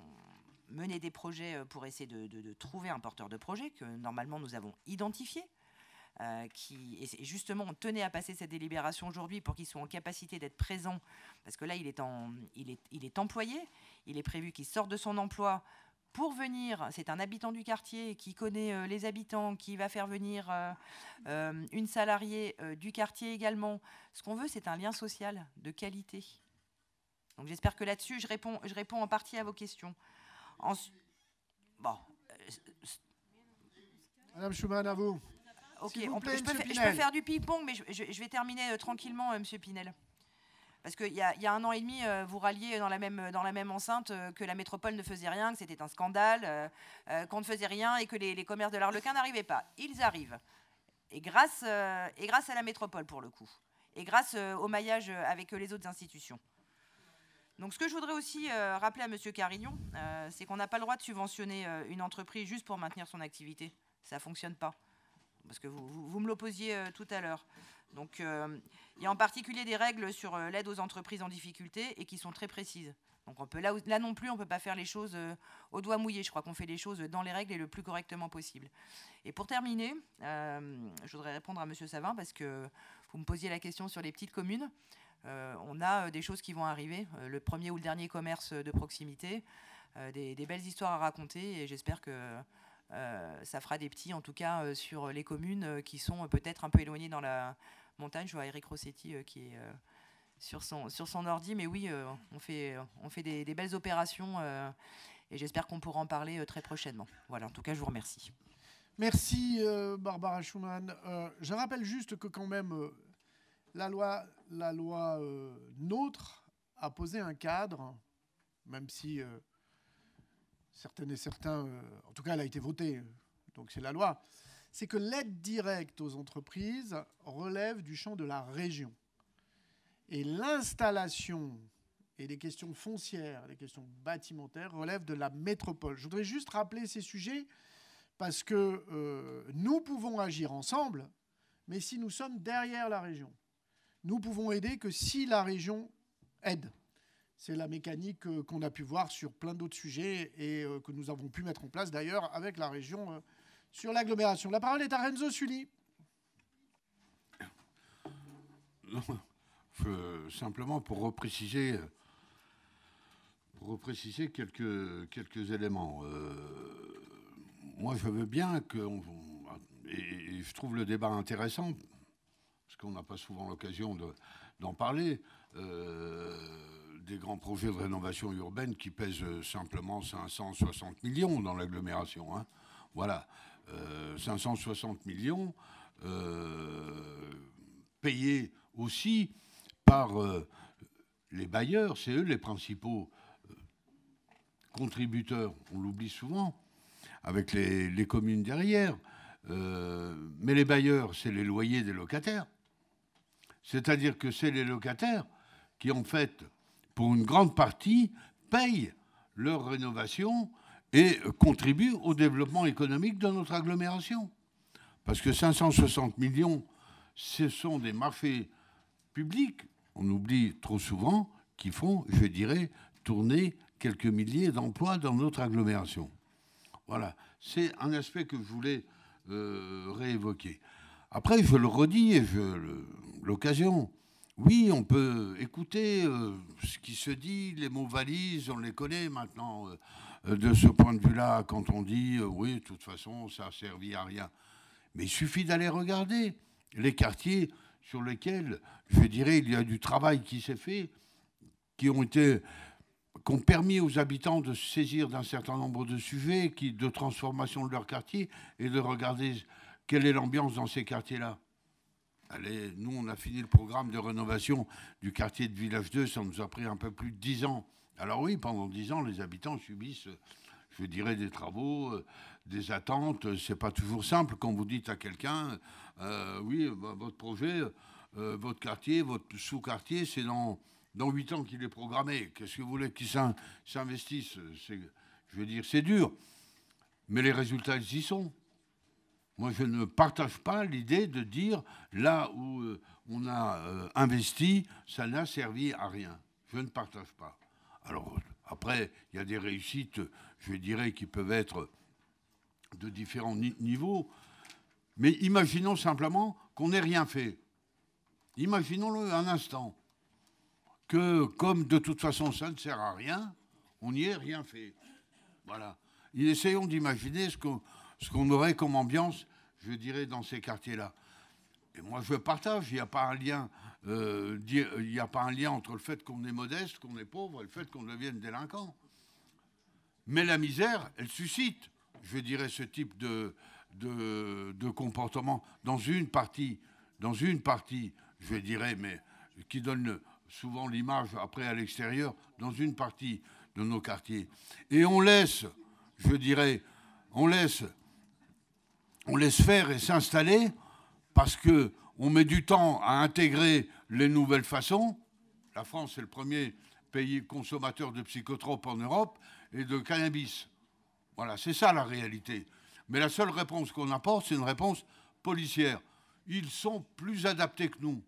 mené des projets pour essayer de trouver un porteur de projet que normalement nous avons identifié. Et justement, on tenait à passer cette délibération aujourd'hui pour qu'ils soient en capacité d'être présents, parce que là, il est employé, il est prévu qu'il sorte de son emploi pour venir. C'est un habitant du quartier qui connaît les habitants, qui va faire venir une salariée du quartier également. Ce qu'on veut, c'est un lien social de qualité. Donc j'espère que là-dessus, je réponds en partie à vos questions. Bon. Madame Schumann, à vous. Ok, je peux faire du ping-pong, mais je vais terminer tranquillement, Monsieur Pinel. Parce qu'il y a 1 an et demi, vous ralliez dans la même enceinte que la métropole ne faisait rien, que c'était un scandale, qu'on ne faisait rien et que les commerces de l'Arlequin n'arrivaient pas. Ils arrivent. Et grâce à la métropole, pour le coup. Et grâce au maillage avec les autres institutions. Donc ce que je voudrais aussi rappeler à Monsieur Carignon, c'est qu'on n'a pas le droit de subventionner une entreprise juste pour maintenir son activité. Ça ne fonctionne pas. Parce que vous me l'opposiez tout à l'heure. Donc, il y a en particulier des règles sur l'aide aux entreprises en difficulté et qui sont très précises. Donc, là non plus, on ne peut pas faire les choses au doigt mouillé. Je crois qu'on fait les choses dans les règles et le plus correctement possible. Et pour terminer, je voudrais répondre à Monsieur Savin parce que vous me posiez la question sur les petites communes. On a des choses qui vont arriver. Le premier ou le dernier commerce de proximité. Des belles histoires à raconter et j'espère que ça fera des petits, en tout cas, sur les communes qui sont peut-être un peu éloignées dans la montagne. Je vois Eric Rossetti qui est sur son ordi. Mais oui, on fait des belles opérations et j'espère qu'on pourra en parler très prochainement. Voilà, en tout cas, je vous remercie. Merci, Barbara Schumann. Je rappelle juste que quand même, la loi NOTRe a posé un cadre, même si... certaines et certains, en tout cas, elle a été votée, donc c'est la loi, c'est que l'aide directe aux entreprises relève du champ de la région. Et l'installation et les questions foncières, les questions bâtimentaires relèvent de la métropole. Je voudrais juste rappeler ces sujets parce que nous pouvons agir ensemble, mais si nous sommes derrière la région, nous pouvons aider que si la région aide. C'est la mécanique qu'on a pu voir sur plein d'autres sujets et que nous avons pu mettre en place d'ailleurs avec la région sur l'agglomération. La parole est à Renzo Sully. Simplement pour repréciser quelques éléments. Moi, je veux bien et je trouve le débat intéressant, parce qu'on n'a pas souvent l'occasion d'en parler, des grands projets de rénovation urbaine qui pèsent simplement 560 millions dans l'agglomération. Hein. Voilà, 560 millions payés aussi par les bailleurs, c'est eux les principaux contributeurs, on l'oublie souvent, avec les communes derrière. Mais les bailleurs, c'est les loyers des locataires. C'est-à-dire que c'est les locataires qui, en fait, pour une grande partie, payent leur rénovation et contribuent au développement économique de notre agglomération. Parce que 560 millions, ce sont des marchés publics, on oublie trop souvent, qui font, je dirais, tourner quelques milliers d'emplois dans notre agglomération. Voilà, c'est un aspect que je voulais réévoquer. Après, je le redis et l'occasion. Oui, on peut écouter ce qui se dit, les mots valises, on les connaît maintenant de ce point de vue-là, quand on dit oui, de toute façon, ça a servi à rien. Mais il suffit d'aller regarder les quartiers sur lesquels, je dirais, il y a du travail qui s'est fait, qui ont été qui ont permis aux habitants de se saisir d'un certain nombre de sujets, de transformation de leur quartier, et de regarder quelle est l'ambiance dans ces quartiers-là. Allez, nous, on a fini le programme de rénovation du quartier de Village 2, ça nous a pris un peu plus de 10 ans. Alors oui, pendant 10 ans, les habitants subissent, je dirais, des travaux, des attentes. C'est pas toujours simple quand vous dites à quelqu'un, oui, bah, votre projet, votre quartier, votre sous-quartier, c'est dans 8 ans qu'il est programmé. Qu'est-ce que vous voulez qu'ils s'investissent? Je veux dire, c'est dur. Mais les résultats, ils y sont. Moi, je ne partage pas l'idée de dire, là où on a investi, ça n'a servi à rien. Je ne partage pas. Alors, après, il y a des réussites, je dirais, qui peuvent être de différents niveaux. Mais imaginons simplement qu'on n'ait rien fait. Imaginons-le un instant. Que, comme de toute façon, ça ne sert à rien, on n'y ait rien fait. Voilà. Et essayons d'imaginer ce qu'on aurait comme ambiance, je dirais, dans ces quartiers-là. Et moi, je partage. Il n'y a pas un lien. Il n'y a pas un lien entre le fait qu'on est modeste, qu'on est pauvre, et le fait qu'on devienne délinquant. Mais la misère, elle suscite, je dirais, ce type de comportement dans une partie, je dirais, mais qui donne souvent l'image après à l'extérieur, dans une partie de nos quartiers. Et on laisse, je dirais, on laisse faire et s'installer parce qu'on met du temps à intégrer les nouvelles façons. La France est le premier pays consommateur de psychotropes en Europe et de cannabis. Voilà, c'est ça la réalité. Mais la seule réponse qu'on apporte, c'est une réponse policière. Ils sont plus adaptés que nous.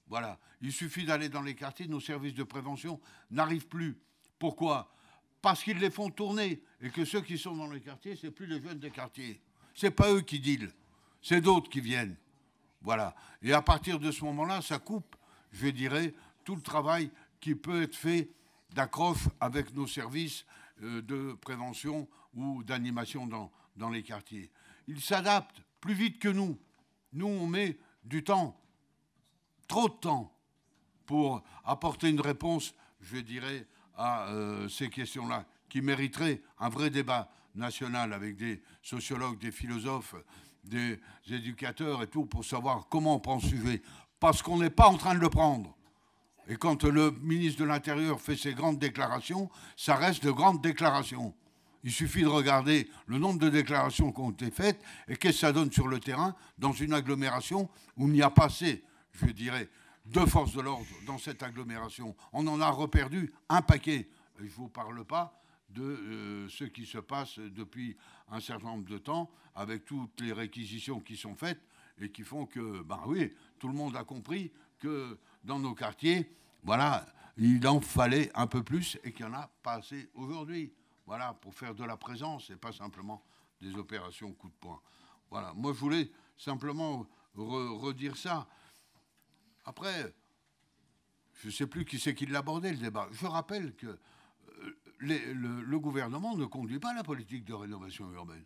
Voilà. Il suffit d'aller dans les quartiers, nos services de prévention n'arrivent plus. Pourquoi? Parce qu'ils les font tourner et que ceux qui sont dans les quartiers, c'est plus les jeunes des quartiers. C'est pas eux qui dealent, c'est d'autres qui viennent. Voilà. Et à partir de ce moment-là, ça coupe, je dirais, tout le travail qui peut être fait d'accroche avec nos services de prévention ou d'animation dans les quartiers. Ils s'adaptent plus vite que nous. Nous, on met du temps, trop de temps, pour apporter une réponse, je dirais, à ces questions-là, qui mériteraient un vrai débat national avec des sociologues, des philosophes, des éducateurs et tout, pour savoir comment on prend ce sujet. Parce qu'on n'est pas en train de le prendre. Et quand le ministre de l'Intérieur fait ses grandes déclarations, ça reste de grandes déclarations. Il suffit de regarder le nombre de déclarations qui ont été faites et qu'est-ce que ça donne sur le terrain dans une agglomération où il n'y a pas assez, je dirais, de forces de l'ordre dans cette agglomération. On en a reperdu un paquet. Je ne vous parle pas de ce qui se passe depuis un certain nombre de temps avec toutes les réquisitions qui sont faites et qui font que, ben oui, tout le monde a compris que dans nos quartiers, voilà, il en fallait un peu plus et qu'il n'y en a pas assez aujourd'hui. Voilà, pour faire de la présence et pas simplement des opérations coup de poing. Voilà, moi je voulais simplement redire ça. Après, je ne sais plus qui c'est qui l'a abordé le débat. Je rappelle que le gouvernement ne conduit pas la politique de rénovation urbaine.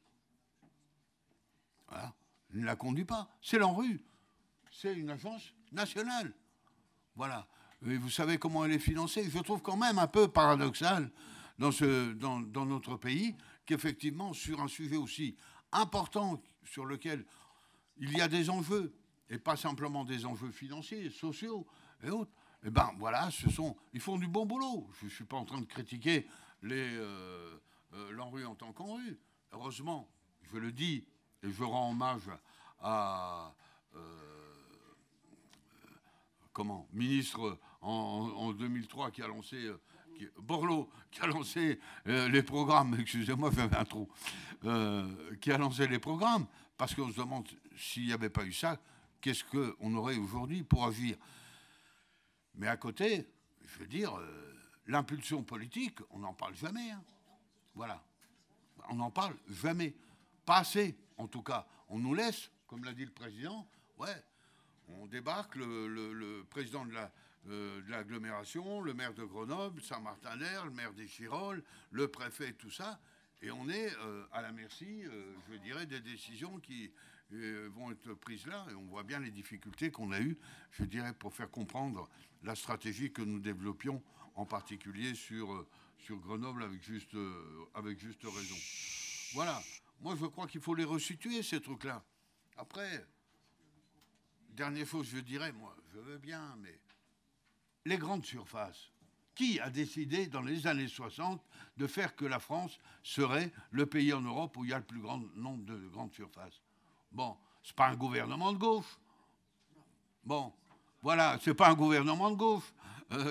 Voilà, il ne la conduit pas. C'est l'ANRU. C'est une agence nationale. Voilà. Et vous savez comment elle est financée. Je trouve quand même un peu paradoxal dans notre pays qu'effectivement, sur un sujet aussi important sur lequel il y a des enjeux, et pas simplement des enjeux financiers, sociaux et autres, eh ben voilà, ils font du bon boulot. Je ne suis pas en train de critiquer l'ANRU en tant qu'ANRU. Heureusement, je le dis, et je rends hommage à ministre en 2003 qui a lancé Borloo, qui a lancé les programmes, excusez-moi, j'avais un trou, qui a lancé les programmes, parce qu'on se demande s'il n'y avait pas eu ça, qu'est-ce qu'on aurait aujourd'hui pour agir. Mais à côté, je veux dire, l'impulsion politique, on n'en parle jamais. Hein. Voilà. On n'en parle jamais. Pas assez, en tout cas. On nous laisse, comme l'a dit le président, ouais, on débarque, le président de l'agglomération, le maire de Grenoble, Saint-Martin-d'Air, le maire d'Échirolles, le préfet, tout ça, et on est à la merci, je dirais, des décisions qui vont être prises là, et on voit bien les difficultés qu'on a eues, je dirais, pour faire comprendre la stratégie que nous développions, en particulier sur sur Grenoble avec juste raison. Voilà. Moi, je crois qu'il faut les resituer, ces trucs-là. Après, dernière chose, je dirais, moi, je veux bien, mais les grandes surfaces. Qui a décidé, dans les années 60, de faire que la France serait le pays en Europe où il y a le plus grand nombre de grandes surfaces? Bon, c'est pas un gouvernement de gauche. Bon, voilà, c'est pas un gouvernement de gauche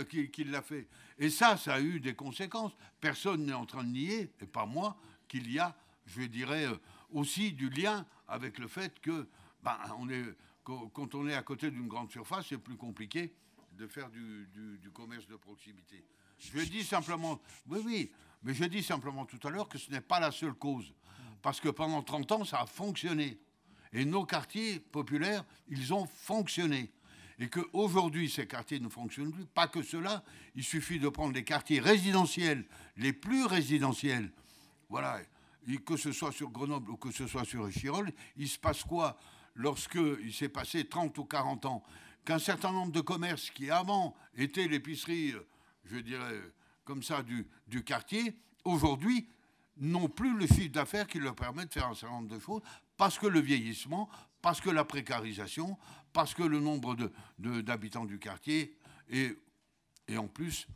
qui l'a fait. Et ça a eu des conséquences. Personne n'est en train de nier, et pas moi, qu'il y a, je dirais, aussi du lien avec le fait que, quand on est à côté d'une grande surface, c'est plus compliqué de faire du commerce de proximité. Je dis simplement, oui, mais je dis simplement tout à l'heure que ce n'est pas la seule cause. Parce que pendant 30 ans, ça a fonctionné. Et nos quartiers populaires, ils ont fonctionné. Et qu'aujourd'hui, ces quartiers ne fonctionnent plus. Pas que cela, il suffit de prendre les quartiers résidentiels, les plus résidentiels. Voilà, et que ce soit sur Grenoble ou que ce soit sur Échirolles, il se passe quoi lorsqu'il s'est passé 30 ou 40 ans qu'un certain nombre de commerces qui avant étaient l'épicerie, je dirais, comme ça, du quartier, aujourd'hui, n'ont plus le chiffre d'affaires qui leur permet de faire un certain nombre de choses, parce que le vieillissement, parce que la précarisation, parce que le nombre d'habitants du quartier, et en plus,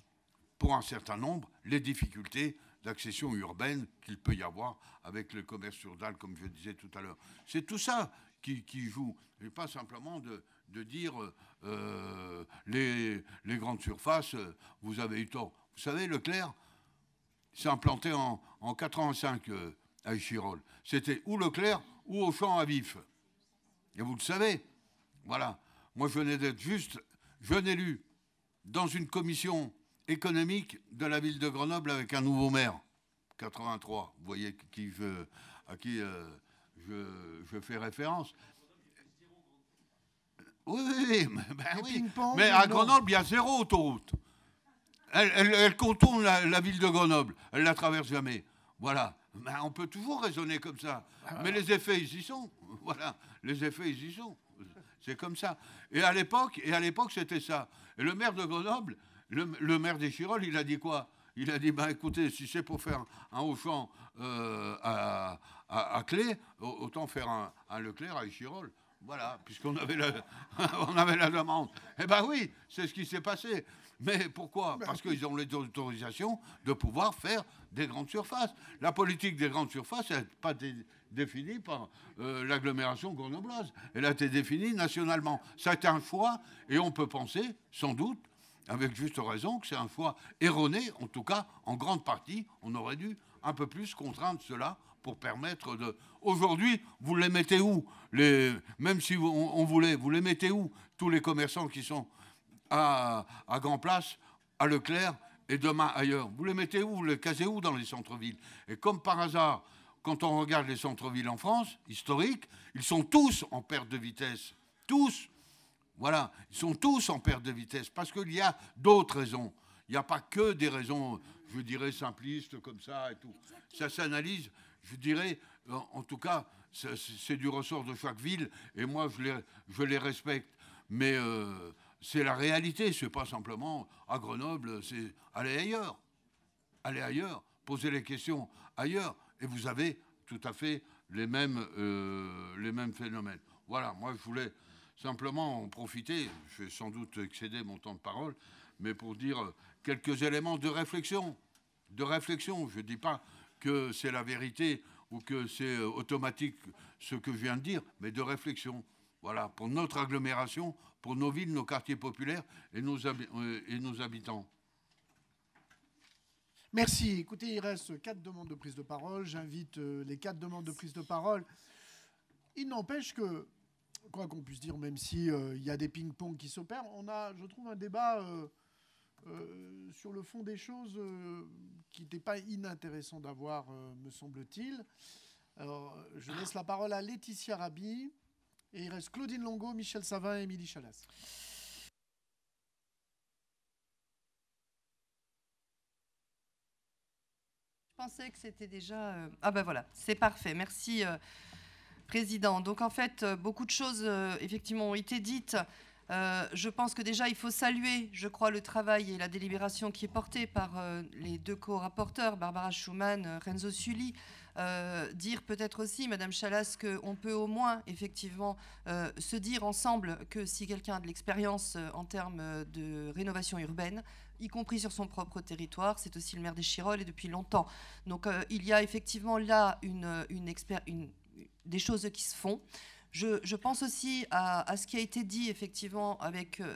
pour un certain nombre, les difficultés d'accession urbaine qu'il peut y avoir avec le commerce sur dalle, comme je disais tout à l'heure. C'est tout ça qui joue, et pas simplement de dire les grandes surfaces, vous avez eu tort. Vous savez, Leclerc s'est implanté en 85 à Échirolles. C'était ou Leclerc ou Auchan à Vif. Et vous le savez, voilà. Moi, je venais d'être juste jeune élu dans une commission économique de la ville de Grenoble avec un nouveau maire, 83. Vous voyez à qui je fais référence. Oui, mais à Grenoble, il y a 0 autoroute. Elle contourne la ville de Grenoble. Elle ne la traverse jamais. Voilà. Ben, on peut toujours raisonner comme ça. Mais les effets, ils y sont. Voilà. Les effets, ils y sont. C'est comme ça. Et à l'époque, c'était ça. Et le maire de Grenoble, le maire d'Échirolles, il a dit quoi? Il a dit, écoutez, si c'est pour faire un Auchan à Clé, autant faire un Leclerc à Échirolles. Voilà, puisqu'on avait la demande. Eh bien oui, c'est ce qui s'est passé. Mais pourquoi? Parce qu'ils ont les autorisations de pouvoir faire des grandes surfaces. La politique des grandes surfaces n'est pas définie par l'agglomération grenobloise. Elle a été définie nationalement. Ça a été un choix, et on peut penser, sans doute, avec juste raison, que c'est un choix erroné. En tout cas, en grande partie, on aurait dû un peu plus contraindre cela pour permettre de... Aujourd'hui, vous les mettez où? Même si on voulait, vous les mettez où? Tous les commerçants qui sont à Grand Place, à Leclerc, et demain ailleurs. Vous les mettez où? Vous les casez où dans les centres-villes? Et comme par hasard, quand on regarde les centres-villes en France, historiques, ils sont tous en perte de vitesse. Tous. Voilà. Ils sont tous en perte de vitesse. Parce qu'il y a d'autres raisons. Il n'y a pas que des raisons, je dirais, simplistes comme ça et tout. Ça s'analyse... Je dirais, en tout cas, c'est du ressort de chaque ville, et moi, je les respecte. Mais c'est la réalité, c'est pas simplement à Grenoble, c'est aller ailleurs. Aller ailleurs, poser les questions ailleurs, et vous avez tout à fait les mêmes phénomènes. Voilà, moi, je voulais simplement en profiter, je vais sans doute excéder mon temps de parole, mais pour dire quelques éléments de réflexion. De réflexion, je ne dis pas que c'est la vérité ou que c'est automatique ce que je viens de dire, mais de réflexion. Voilà, pour notre agglomération, pour nos villes, nos quartiers populaires et nos habitants. Merci. Écoutez, il reste 4 demandes de prise de parole. J'invite les 4 demandes de prise de parole. Il n'empêche que, quoi qu'on puisse dire, même s'il y a des ping-pong qui s'opèrent, on a, je trouve, un débat... sur le fond des choses qui n'était pas inintéressant d'avoir, me semble-t-il. Alors, je laisse la parole à Laetitia Rabi, et il reste Claudine Longo, Michel Savin et Émilie Chalas. Je pensais que c'était déjà... Ah ben voilà, c'est parfait. Merci, Président. Donc en fait, beaucoup de choses, effectivement, ont été dites. Je pense que déjà, il faut saluer, je crois, le travail et la délibération qui est portée par les deux co-rapporteurs, Barbara Schumann, Renzo Sully. Dire peut-être aussi, Madame Chalas, qu'on peut au moins effectivement se dire ensemble que si quelqu'un a de l'expérience en termes de rénovation urbaine, y compris sur son propre territoire, c'est aussi le maire d'Échirolles et depuis longtemps. Donc il y a effectivement là des choses qui se font. Je pense aussi à ce qui a été dit effectivement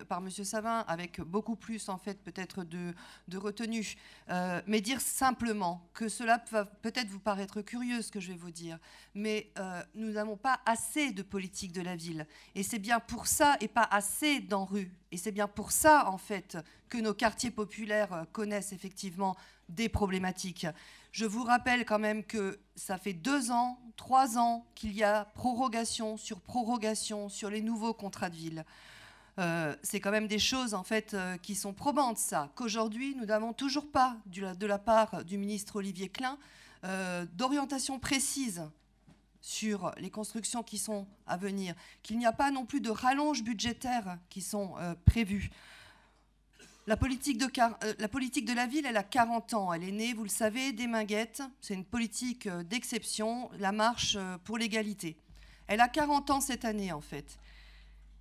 par M. Savin, avec beaucoup plus en fait peut-être de retenue, mais dire simplement que cela va peut-être vous paraître curieux ce que je vais vous dire, mais nous n'avons pas assez de politique de la ville, et c'est bien pour ça, et pas assez d'ANRU, et c'est bien pour ça en fait que nos quartiers populaires connaissent effectivement des problématiques. Je vous rappelle quand même que ça fait 2 ans, 3 ans qu'il y a prorogation sur les nouveaux contrats de ville. C'est quand même des choses en fait qui sont probantes, ça. Qu'aujourd'hui, nous n'avons toujours pas, de la part du ministre Olivier Klein, d'orientation précise sur les constructions qui sont à venir, qu'il n'y a pas non plus de rallonges budgétaires qui sont prévues. La politique de la ville, elle a 40 ans. Elle est née, vous le savez, des Minguettes. C'est une politique d'exception, la marche pour l'égalité. Elle a 40 ans cette année, en fait.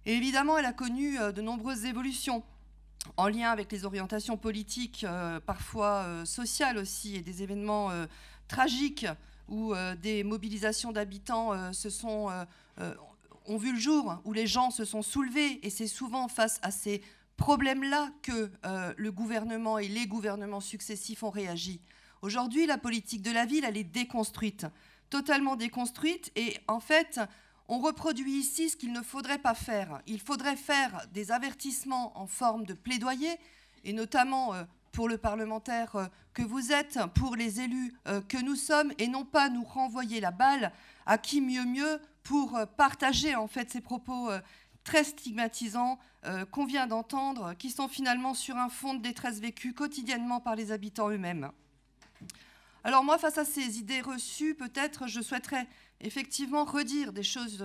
Et évidemment, elle a connu de nombreuses évolutions en lien avec les orientations politiques, parfois sociales aussi, et des événements tragiques où des mobilisations d'habitants ont vu le jour, où les gens se sont soulevés. Et c'est souvent face à ces problème-là que le gouvernement et les gouvernements successifs ont réagi. Aujourd'hui, la politique de la ville, elle est déconstruite, totalement déconstruite, et en fait, on reproduit ici ce qu'il ne faudrait pas faire. Il faudrait faire des avertissements en forme de plaidoyer, et notamment pour le parlementaire que vous êtes, pour les élus que nous sommes, et non pas nous renvoyer la balle à qui mieux pour partager en fait ces propos très stigmatisants qu'on vient d'entendre, qui sont finalement sur un fond de détresse vécue quotidiennement par les habitants eux-mêmes. Alors moi, face à ces idées reçues, peut-être je souhaiterais effectivement redire des choses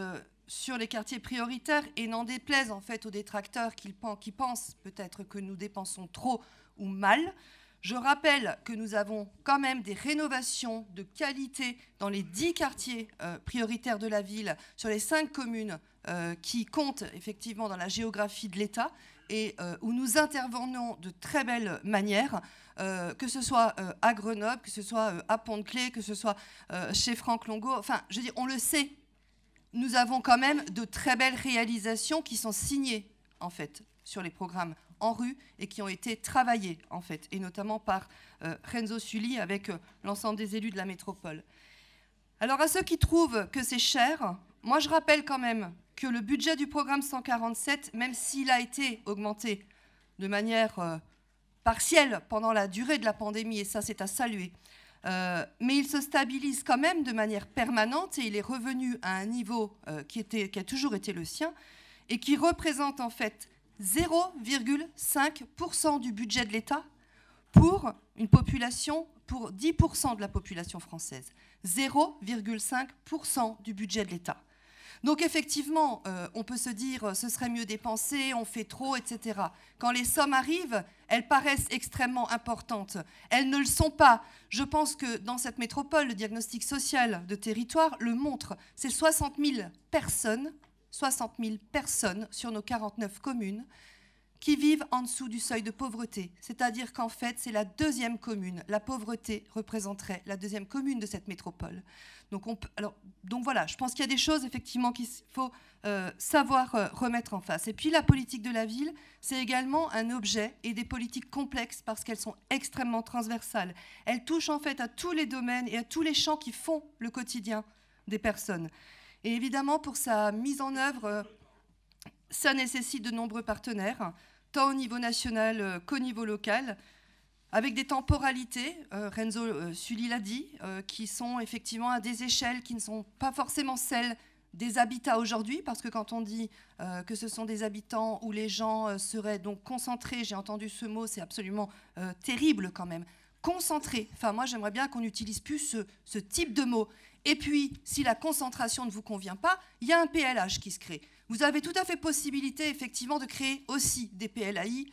sur les quartiers prioritaires, et n'en déplaise en fait aux détracteurs qui pensent peut-être que nous dépensons trop ou mal. Je rappelle que nous avons quand même des rénovations de qualité dans les 10 quartiers prioritaires de la ville, sur les 5 communes qui comptent effectivement dans la géographie de l'État, et où nous intervenons de très belle manière, que ce soit à Grenoble, que ce soit à Pont-de-Claix, que ce soit chez Franck Longo. Enfin, je veux dire, on le sait, nous avons quand même de très belles réalisations qui sont signées, en fait, sur les programmes ANRU et qui ont été travaillés, en fait, et notamment par Renzo Sully avec l'ensemble des élus de la métropole. Alors, à ceux qui trouvent que c'est cher, moi, je rappelle quand même que le budget du programme 147, même s'il a été augmenté de manière partielle pendant la durée de la pandémie, et ça, c'est à saluer, mais il se stabilise quand même de manière permanente, et il est revenu à un niveau qui a toujours été le sien, et qui représente en fait 0,5% du budget de l'État pour une population, pour 10% de la population française. 0,5% du budget de l'État. Donc effectivement, on peut se dire ce serait mieux dépensé, on fait trop, etc. Quand les sommes arrivent, elles paraissent extrêmement importantes. Elles ne le sont pas. Je pense que dans cette métropole, le diagnostic social de territoire le montre. C'est 60 000 personnes sur nos 49 communes qui vivent en dessous du seuil de pauvreté. C'est-à-dire qu'en fait, c'est la 2e commune. La pauvreté représenterait la 2e commune de cette métropole. Donc voilà, je pense qu'il y a des choses effectivement qu'il faut savoir remettre en face. Et puis la politique de la ville, c'est également un objet et des politiques complexes parce qu'elles sont extrêmement transversales. Elles touchent en fait à tous les domaines et à tous les champs qui font le quotidien des personnes. Et évidemment, pour sa mise en œuvre, ça nécessite de nombreux partenaires, tant au niveau national qu'au niveau local, avec des temporalités, Renzo Sully l'a dit, qui sont effectivement à des échelles qui ne sont pas forcément celles des habitats aujourd'hui, parce que quand on dit que ce sont des habitants où les gens seraient donc concentrés, j'ai entendu ce mot, c'est absolument terrible quand même, concentrés. Enfin, moi, j'aimerais bien qu'on n'utilise plus ce type de mot. Et puis, si la concentration ne vous convient pas, il y a un PLH qui se crée. Vous avez tout à fait possibilité, effectivement, de créer aussi des PLAI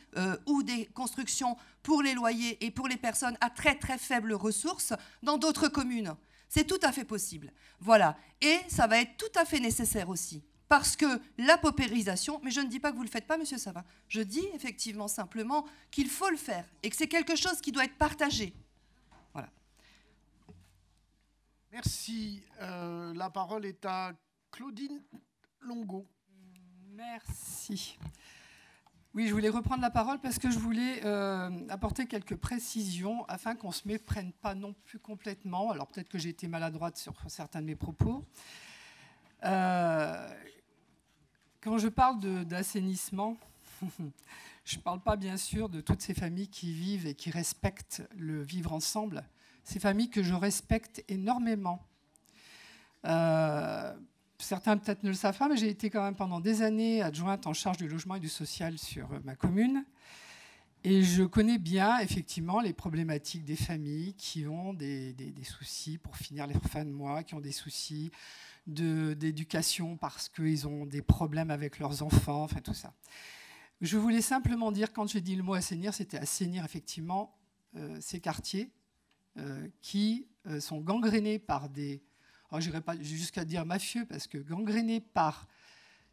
ou des constructions pour les loyers et pour les personnes à très très faibles ressources dans d'autres communes. C'est tout à fait possible. Voilà. Et ça va être tout à fait nécessaire aussi. Parce que la paupérisation, mais je ne dis pas que vous ne le faites pas, Monsieur Savin, je dis effectivement simplement qu'il faut le faire et que c'est quelque chose qui doit être partagé. Voilà. Merci. La parole est à Claudine Longo. Merci. Oui, je voulais reprendre la parole parce que je voulais apporter quelques précisions afin qu'on ne se méprenne pas non plus complètement. Alors peut-être que j'ai été maladroite sur certains de mes propos. Quand je parle d'assainissement, je ne parle pas bien sûr de toutes ces familles qui vivent et qui respectent le vivre ensemble. Ces familles que je respecte énormément. Certains peut-être ne le savent pas, mais j'ai été quand même pendant des années adjointe en charge du logement et du social sur ma commune. Et je connais bien effectivement les problématiques des familles qui ont des soucis pour finir leur fin de mois, qui ont des soucis d'éducation parce qu'ils ont des problèmes avec leurs enfants, enfin tout ça. Je voulais simplement dire, quand j'ai dit le mot assainir, c'était assainir effectivement ces quartiers qui sont gangrénés par des... Alors, je n'irai pas jusqu'à dire mafieux, parce que gangrénés par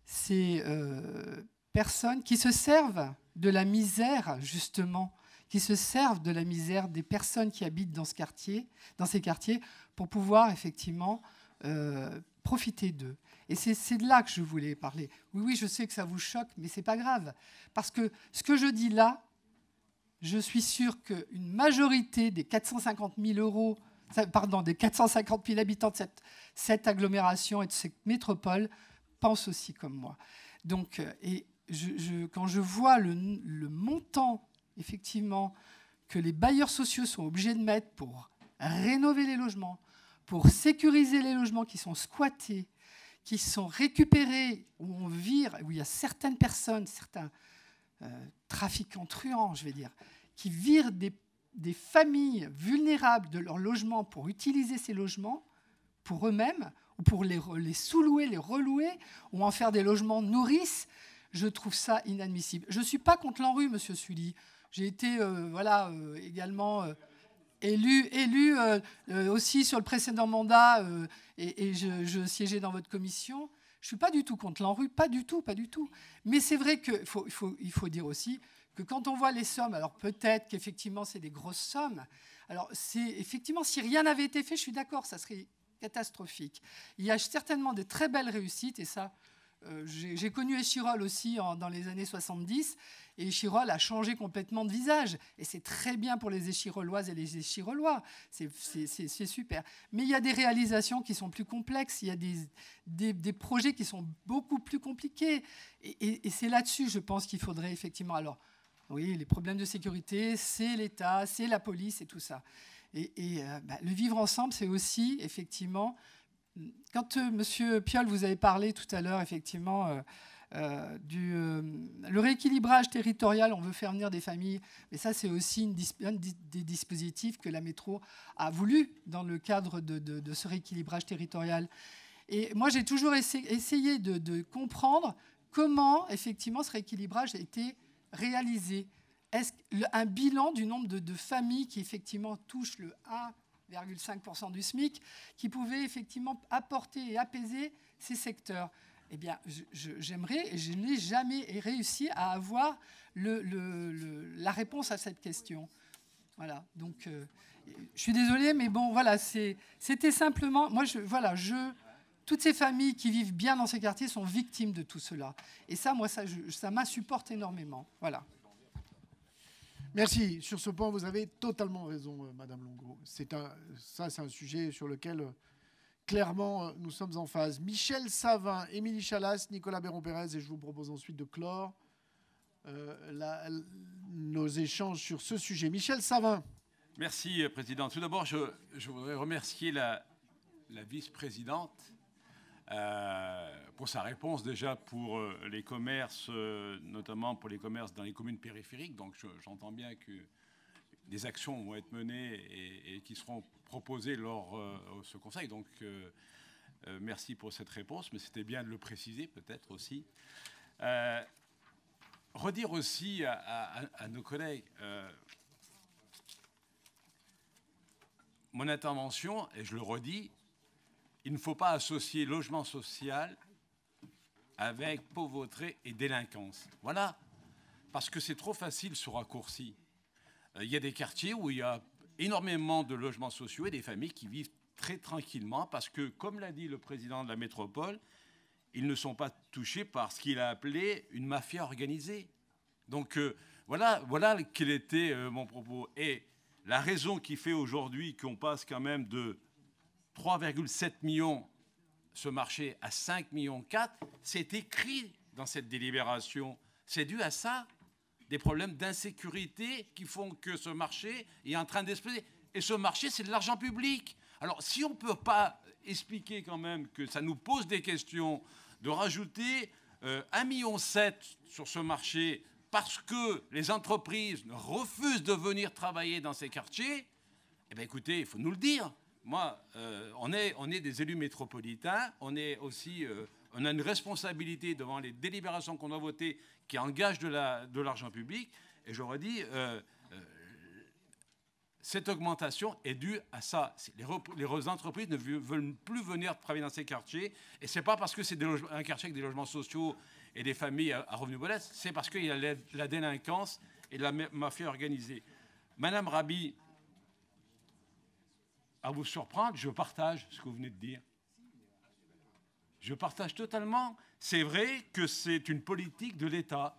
ces personnes qui se servent de la misère, justement, qui se servent de la misère des personnes qui habitent dans ces quartiers, pour pouvoir effectivement profiter d'eux. Et c'est de là que je voulais parler. Oui, je sais que ça vous choque, mais ce n'est pas grave. Parce que ce que je dis là, je suis sûr qu'une majorité des 450 000 habitants de cette agglomération et de cette métropole pensent aussi comme moi. Donc, quand je vois le montant, effectivement, que les bailleurs sociaux sont obligés de mettre pour rénover les logements, pour sécuriser les logements qui sont squattés, qui sont récupérés, où on vire, où il y a certaines personnes, certains trafiquants truands, je vais dire, qui virent des familles vulnérables de leur logement pour utiliser ces logements pour eux-mêmes, ou pour les sous-louer, les relouer, ou en faire des logements nourrices, je trouve ça inadmissible. Je ne suis pas contre l'ANRU, Monsieur Sully. J'ai été également élu aussi sur le précédent mandat et je siégeais dans votre commission. Je ne suis pas du tout contre l'ANRU, pas du tout. Mais c'est vrai qu'il faut dire aussi que quand on voit les sommes, alors peut-être qu'effectivement c'est des grosses sommes, alors effectivement si rien n'avait été fait, je suis d'accord, ça serait catastrophique. Il y a certainement de très belles réussites, et ça, j'ai connu Échirolles aussi dans les années 70, et Échirolles a changé complètement de visage, et c'est très bien pour les Échirolloises et les Échirollois, c'est super. Mais il y a des réalisations qui sont plus complexes, il y a des projets qui sont beaucoup plus compliqués, et c'est là-dessus, je pense qu'il faudrait effectivement... Alors, oui, les problèmes de sécurité, c'est l'État, c'est la police et tout ça. Le vivre ensemble, c'est aussi, effectivement, quand Monsieur Piolle, vous avez parlé tout à l'heure, effectivement, le rééquilibrage territorial, on veut faire venir des familles, mais ça, c'est aussi un des dispositifs que la métro a voulu dans le cadre de ce rééquilibrage territorial. Et moi, j'ai toujours essayé de comprendre comment, effectivement, ce rééquilibrage a été réalisé. Est-ce un bilan du nombre de familles qui effectivement touchent le 1,5% du SMIC, qui pouvaient effectivement apporter et apaiser ces secteurs? Eh bien, j'aimerais, et je n'ai jamais réussi à avoir la réponse à cette question. Voilà, donc je suis désolée, mais bon, voilà, c'était simplement... Moi, toutes ces familles qui vivent bien dans ces quartiers sont victimes de tout cela. Et ça, moi, ça m'insupporte énormément. Voilà. Merci. Sur ce point, vous avez totalement raison, Madame Longo. C'est un sujet sur lequel, clairement, nous sommes en phase. Michel Savin, Émilie Chalas, Nicolas Béron-Pérez, et je vous propose ensuite de clore nos échanges sur ce sujet. Michel Savin. Merci, Président. Tout d'abord, je voudrais remercier la vice-présidente pour sa réponse déjà pour les commerces, notamment pour les commerces dans les communes périphériques. Donc j'entends bien que des actions vont être menées et qui seront proposées lors de ce conseil. Donc Merci pour cette réponse, mais c'était bien de le préciser peut-être aussi. Redire aussi à nos collègues, mon intervention, et je le redis, il ne faut pas associer logement social avec pauvreté et délinquance. Voilà, parce que c'est trop facile ce raccourci. Il y a des quartiers où il y a énormément de logements sociaux et des familles qui vivent très tranquillement parce que, comme l'a dit le président de la métropole, ils ne sont pas touchés par ce qu'il a appelé une mafia organisée. Donc voilà quel était mon propos. Et la raison qui fait aujourd'hui qu'on passe quand même de 3,7 millions ce marché à 5,4 millions, c'est écrit dans cette délibération. C'est dû à ça, des problèmes d'insécurité qui font que ce marché est en train d'exploser. Et ce marché, c'est de l'argent public. Alors, si on ne peut pas expliquer quand même que ça nous pose des questions de rajouter 1,7 million sur ce marché parce que les entreprises refusent de venir travailler dans ces quartiers, eh bien, écoutez, il faut nous le dire. Moi, on est des élus métropolitains, on a une responsabilité devant les délibérations qu'on doit voter qui engagent de l'argent public. Et j'aurais dit, cette augmentation est due à ça. Les entreprises ne veulent plus venir travailler dans ces quartiers. Et ce n'est pas parce que c'est un quartier avec des logements sociaux et des familles à revenus modestes, c'est parce qu'il y a la délinquance et la mafia organisée. Madame Raby, à vous surprendre, je partage ce que vous venez de dire. Je partage totalement. C'est vrai que c'est une politique de l'État.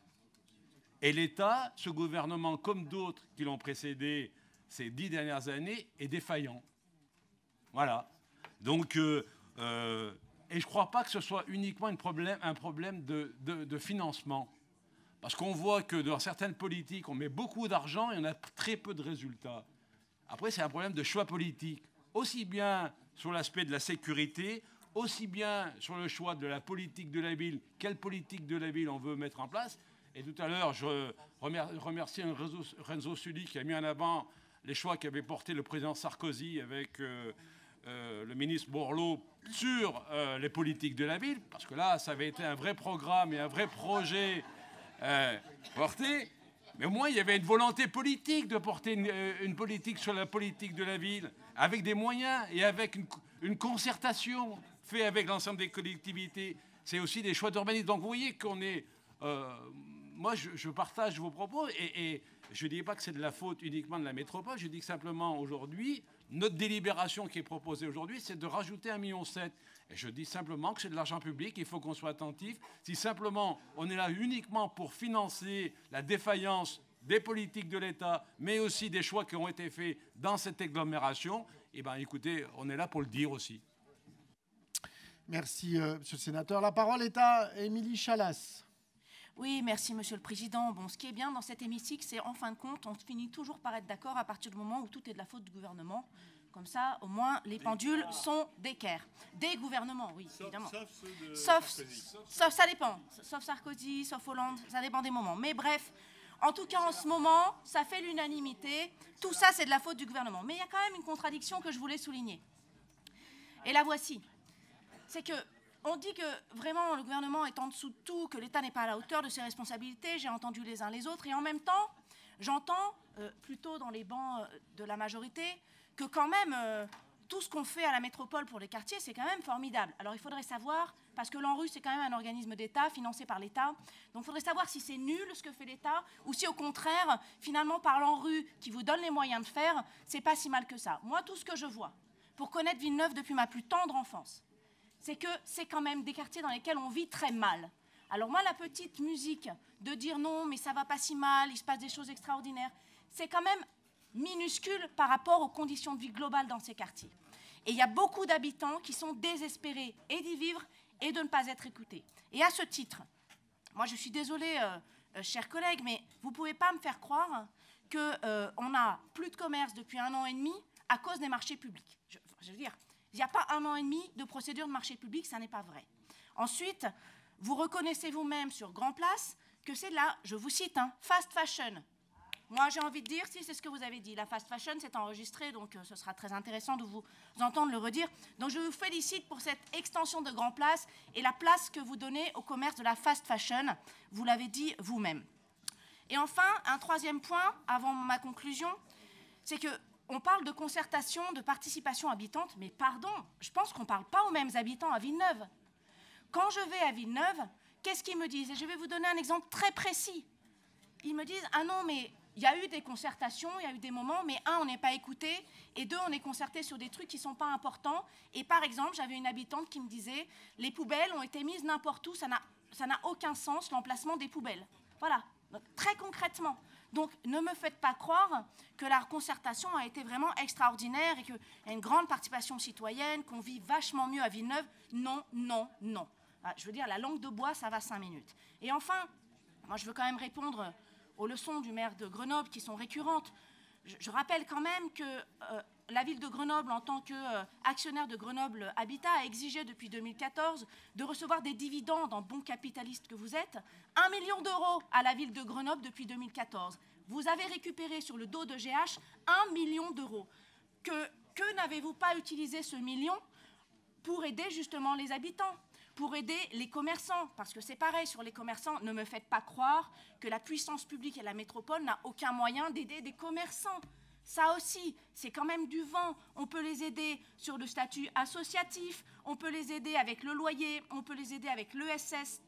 Et l'État, ce gouvernement, comme d'autres qui l'ont précédé ces 10 dernières années, est défaillant. Voilà. Donc, et je ne crois pas que ce soit uniquement un problème de financement. Parce qu'on voit que dans certaines politiques, on met beaucoup d'argent et on a très peu de résultats. Après, c'est un problème de choix politique. Aussi bien sur l'aspect de la sécurité, aussi bien sur le choix de la politique de la ville, quelle politique de la ville on veut mettre en place. Et tout à l'heure, je remercie Renzo Sully qui a mis en avant les choix qu'avait porté le président Sarkozy avec le ministre Borloo sur les politiques de la ville, parce que là, ça avait été un vrai programme et un vrai projet porté. Mais au moins, il y avait une volonté politique de porter une politique sur la politique de la ville, avec des moyens et avec une concertation faite avec l'ensemble des collectivités. C'est aussi des choix d'urbanisme. Donc vous voyez qu'on est... moi, je partage vos propos et je ne dis pas que c'est de la faute uniquement de la métropole. Je dis que simplement aujourd'hui, notre délibération qui est proposée aujourd'hui, c'est de rajouter 1,7 million. Et je dis simplement que c'est de l'argent public, il faut qu'on soit attentif. Si simplement on est là uniquement pour financer la défaillance des politiques de l'État, mais aussi des choix qui ont été faits dans cette agglomération, eh bien écoutez, on est là pour le dire aussi. Merci, Monsieur le Sénateur. La parole est à Émilie Chalas. Oui, merci, Monsieur le Président. Bon, ce qui est bien dans cet hémicycle, c'est en fin de compte, on finit toujours par être d'accord à partir du moment où tout est de la faute du gouvernement. Comme ça, au moins, les pendules sont d'équerre. Des gouvernements, oui, évidemment. Sauf ceux de sauf, ça dépend. Sauf Sarkozy, sauf Hollande, ça dépend des moments. Mais bref, en tout cas, en ce moment, ça fait l'unanimité. Tout ça, c'est de la faute du gouvernement. Mais il y a quand même une contradiction que je voulais souligner. Et la voici. C'est que on dit que vraiment le gouvernement est en dessous de tout, que l'État n'est pas à la hauteur de ses responsabilités. J'ai entendu les uns les autres. Et en même temps, j'entends, plutôt dans les bancs de la majorité, que quand même, tout ce qu'on fait à la métropole pour les quartiers, c'est quand même formidable. Alors il faudrait savoir, parce que l'ANRU, c'est quand même un organisme d'État, financé par l'État, donc il faudrait savoir si c'est nul ce que fait l'État, ou si au contraire, finalement, par l'ANRU, qui vous donne les moyens de faire, c'est pas si mal que ça. Moi, tout ce que je vois, pour connaître Villeneuve depuis ma plus tendre enfance, c'est que c'est quand même des quartiers dans lesquels on vit très mal. Alors moi, la petite musique de dire non, mais ça va pas si mal, il se passe des choses extraordinaires, c'est quand même minuscule par rapport aux conditions de vie globales dans ces quartiers. Et il y a beaucoup d'habitants qui sont désespérés et d'y vivre et de ne pas être écoutés. Et à ce titre, moi je suis désolée, chers collègues, mais vous ne pouvez pas me faire croire qu'on n'a plus de commerce depuis 1 an et demi à cause des marchés publics. Je veux dire, il n'y a pas 1 an et demi de procédure de marché public, ça n'est pas vrai. Ensuite, vous reconnaissez vous-même sur Grand Place que c'est là, je vous cite, fast fashion. Moi, j'ai envie de dire, si c'est ce que vous avez dit, la fast fashion, c'est enregistré, donc ce sera très intéressant de vous entendre le redire. Donc, je vous félicite pour cette extension de Grand Place et la place que vous donnez au commerce de la fast fashion. Vous l'avez dit vous-même. Et enfin, un troisième point, avant ma conclusion, c'est qu'on parle de concertation, de participation habitante, mais pardon, je pense qu'on ne parle pas aux mêmes habitants à Villeneuve. Quand je vais à Villeneuve, qu'est-ce qu'ils me disent? Et je vais vous donner un exemple très précis. Ils me disent « Ah non, mais il y a eu des concertations, il y a eu des moments, mais un, on n'est pas écouté, et deux, on est concerté sur des trucs qui ne sont pas importants. » Et par exemple, j'avais une habitante qui me disait « Les poubelles ont été mises n'importe où, ça n'a aucun sens, l'emplacement des poubelles. » Voilà, donc, très concrètement. Donc, ne me faites pas croire que la concertation a été vraiment extraordinaire et qu'il y a une grande participation citoyenne, qu'on vit vachement mieux à Villeneuve. Non, non, non. Je veux dire, la langue de bois, ça va 5 minutes. Et enfin, moi, je veux quand même répondre aux leçons du maire de Grenoble qui sont récurrentes. Je rappelle quand même que la ville de Grenoble, en tant qu'actionnaire de Grenoble Habitat, a exigé depuis 2014 de recevoir des dividendes, en bon capitaliste que vous êtes, 1 million d'euros à la ville de Grenoble depuis 2014. Vous avez récupéré sur le dos de GH 1 million d'euros. Que n'avez-vous pas utilisé ce million pour aider justement les habitants ? Pour aider les commerçants, parce que c'est pareil sur les commerçants, ne me faites pas croire que la puissance publique et la métropole n'a aucun moyen d'aider des commerçants. Ça aussi, c'est quand même du vent. On peut les aider sur le statut associatif, on peut les aider avec le loyer, on peut les aider avec l'ESS,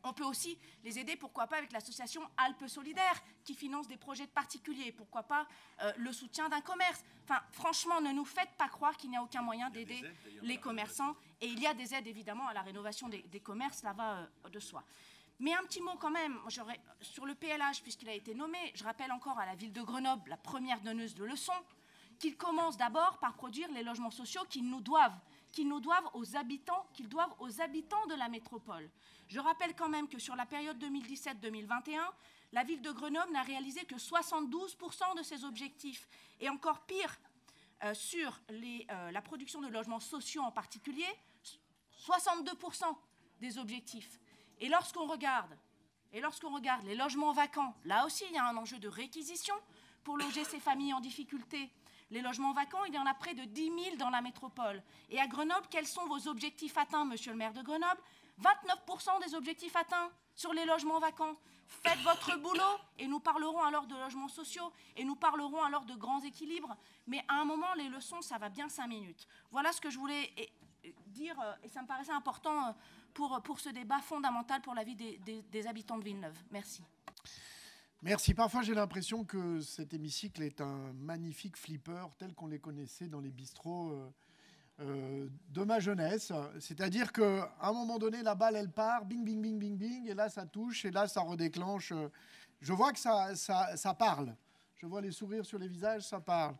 on peut aussi les aider, pourquoi pas, avec l'association Alpes Solidaires, qui finance des projets de particuliers, pourquoi pas le soutien d'un commerce. Enfin, franchement, ne nous faites pas croire qu'il n'y a aucun moyen d'aider les commerçants. Et il y a des aides, évidemment, à la rénovation des commerces, là va de soi. Mais un petit mot quand même, sur le PLH, puisqu'il a été nommé, je rappelle encore à la ville de Grenoble, la première donneuse de leçons, qu'ils commencent d'abord par produire les logements sociaux qu'ils nous doivent aux habitants de la métropole. Je rappelle quand même que sur la période 2017-2021, la ville de Grenoble n'a réalisé que 72% de ses objectifs. Et encore pire, sur la production de logements sociaux en particulier, 62% des objectifs. Et lorsqu'on regarde les logements vacants, là aussi il y a un enjeu de réquisition pour loger ces familles en difficulté. Les logements vacants, il y en a près de 10 000 dans la métropole. Et à Grenoble, quels sont vos objectifs atteints, monsieur le maire de Grenoble? 29% des objectifs atteints sur les logements vacants. Faites votre boulot et nous parlerons alors de logements sociaux et nous parlerons alors de grands équilibres. Mais à un moment, les leçons, ça va bien 5 minutes. Voilà ce que je voulais dire et ça me paraissait important pour ce débat fondamental pour la vie des habitants de Villeneuve. Merci. Merci. Parfois, j'ai l'impression que cet hémicycle est un magnifique flipper tel qu'on les connaissait dans les bistrots de ma jeunesse. C'est-à-dire qu'à un moment donné, la balle, elle part, bing, bing, bing, bing, bing, et là, ça touche, et là, ça redéclenche. Je vois que ça parle. Je vois les sourires sur les visages, ça parle.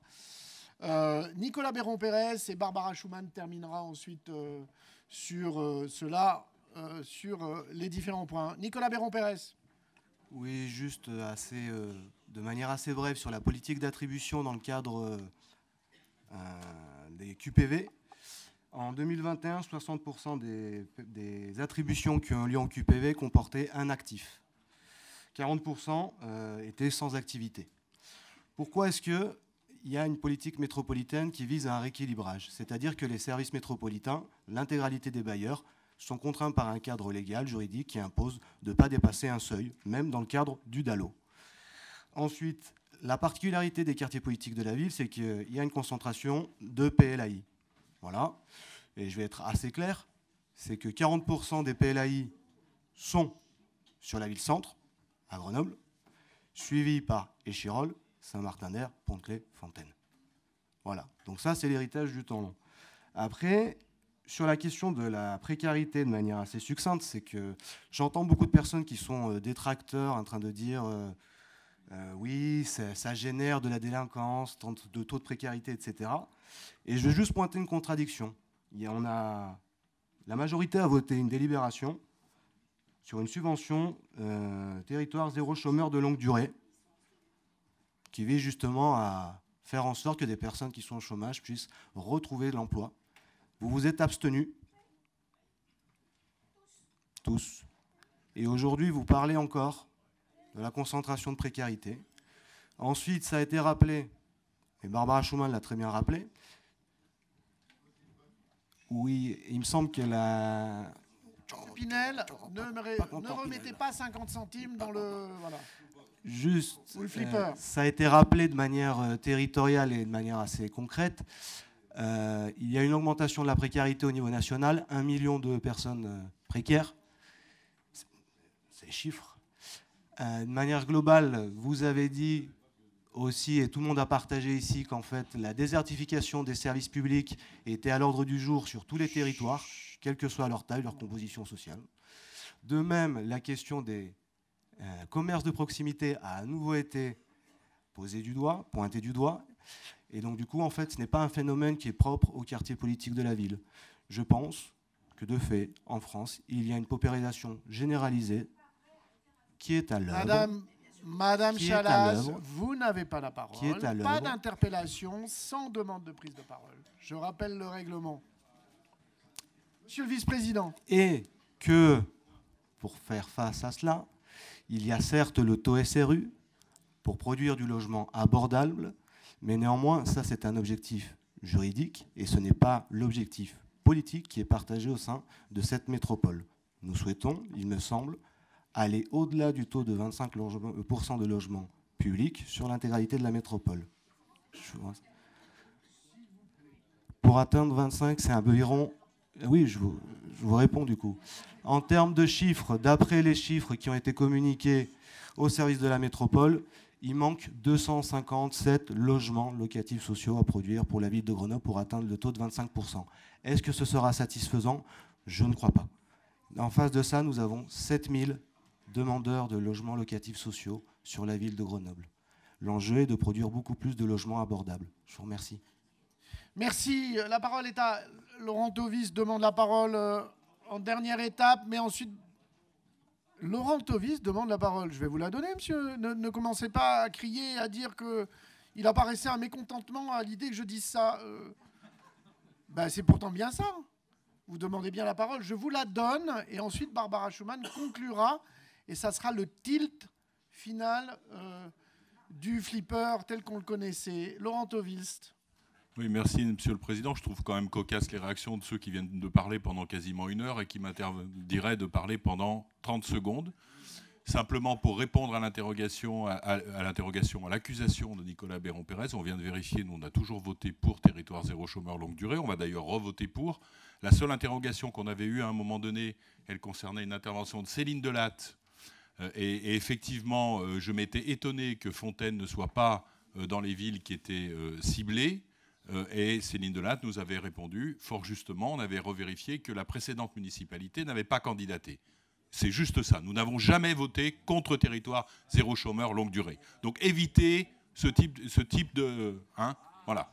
Nicolas Béron-Pérez et Barbara Schumann terminera ensuite sur sur les différents points. Nicolas Béron-Pérez. Oui, juste de manière assez brève sur la politique d'attribution dans le cadre des QPV. En 2021, 60% des attributions qui ont lieu en QPV comportaient un actif. 40% étaient sans activité. Pourquoi est-ce qu'il y a une politique métropolitaine qui vise à un rééquilibrage? C'est-à-dire que les services métropolitains, l'intégralité des bailleurs, sont contraints par un cadre légal, juridique, qui impose de ne pas dépasser un seuil, même dans le cadre du DALO. Ensuite, la particularité des quartiers politiques de la ville, c'est qu'il y a une concentration de PLAI. Voilà. Et je vais être assez clair, c'est que 40% des PLAI sont sur la ville-centre, à Grenoble, suivi par Échirolles, Saint-Martin-d'Air, Pont-de-Claix, Fontaine. Voilà. Donc ça, c'est l'héritage du temps long. Après, sur la question de la précarité de manière assez succincte, c'est que j'entends beaucoup de personnes qui sont détracteurs en train de dire oui, ça génère de la délinquance, de taux de précarité, etc. Et je veux juste pointer une contradiction. La majorité a voté une délibération sur une subvention territoire zéro chômeur de longue durée qui vise justement à faire en sorte que des personnes qui sont au chômage puissent retrouver de l'emploi. Vous vous êtes abstenus, tous, et aujourd'hui vous parlez encore de la concentration de précarité. Ensuite, ça a été rappelé, et Barbara Schumann l'a très bien rappelé. Oui, il me semble qu'elle a... Pinel, ne remettez pas 50 centimes dans le... Voilà. Juste, Ou le flipper. ça a été rappelé de manière territoriale et de manière assez concrète. Il y a une augmentation de la précarité au niveau national, 1 million de personnes précaires. C'est les chiffres. De manière globale, vous avez dit aussi, et tout le monde a partagé ici, qu'en fait, la désertification des services publics était à l'ordre du jour sur tous les territoires, quelle que soit leur taille, leur composition sociale. De même, la question des commerces de proximité a à nouveau été posée du doigt, pointée du doigt. Et donc, du coup, en fait, ce n'est pas un phénomène qui est propre au quartier politique de la ville. Je pense que, de fait, en France, il y a une paupérisation généralisée qui est à l'œuvre. Madame Chalas, vous n'avez pas la parole. Pas d'interpellation sans demande de prise de parole. Je rappelle le règlement. Monsieur le vice-président. Et que, pour faire face à cela, il y a certes le taux SRU pour produire du logement abordable, mais néanmoins, ça c'est un objectif juridique et ce n'est pas l'objectif politique qui est partagé au sein de cette métropole. Nous souhaitons, il me semble, aller au-delà du taux de 25% de logements publics sur l'intégralité de la métropole. Pour atteindre 25, c'est environ... Oui, je vous réponds du coup. En termes de chiffres, d'après les chiffres qui ont été communiqués au service de la métropole, il manque 257 logements locatifs sociaux à produire pour la ville de Grenoble pour atteindre le taux de 25%. Est-ce que ce sera satisfaisant? Je ne crois pas. En face de ça, nous avons 7000 demandeurs de logements locatifs sociaux sur la ville de Grenoble. L'enjeu est de produire beaucoup plus de logements abordables. Je vous remercie. Merci. La parole est à Laurent Tovis, demande la parole en dernière étape, mais ensuite... Laurent Tovis demande la parole. Je vais vous la donner, monsieur. Ne commencez pas à crier, à dire qu'il apparaissait un mécontentement à l'idée que je dise ça. C'est pourtant bien ça. Vous demandez bien la parole. Je vous la donne, et ensuite Barbara Schumann conclura, et ça sera le tilt final du flipper tel qu'on le connaissait. Laurent Tovis. Oui, merci, Monsieur le Président. Je trouve quand même cocasse les réactions de ceux qui viennent de parler pendant quasiment 1 heure et qui m'interdiraient de parler pendant 30 secondes. Simplement pour répondre à l'interrogation, à l'accusation de Nicolas Béron-Pérez, on vient de vérifier, nous on a toujours voté pour territoire zéro chômeur longue durée, on va d'ailleurs revoter pour. La seule interrogation qu'on avait eue à un moment donné, elle concernait une intervention de Céline Delatte. Et effectivement, je m'étais étonné que Fontaine ne soit pas dans les villes qui étaient ciblées. Et Céline Delatte nous avait répondu, fort justement, on avait revérifié que la précédente municipalité n'avait pas candidaté. C'est juste ça. Nous n'avons jamais voté contre territoire zéro chômeur longue durée. Donc évitez ce type de... voilà.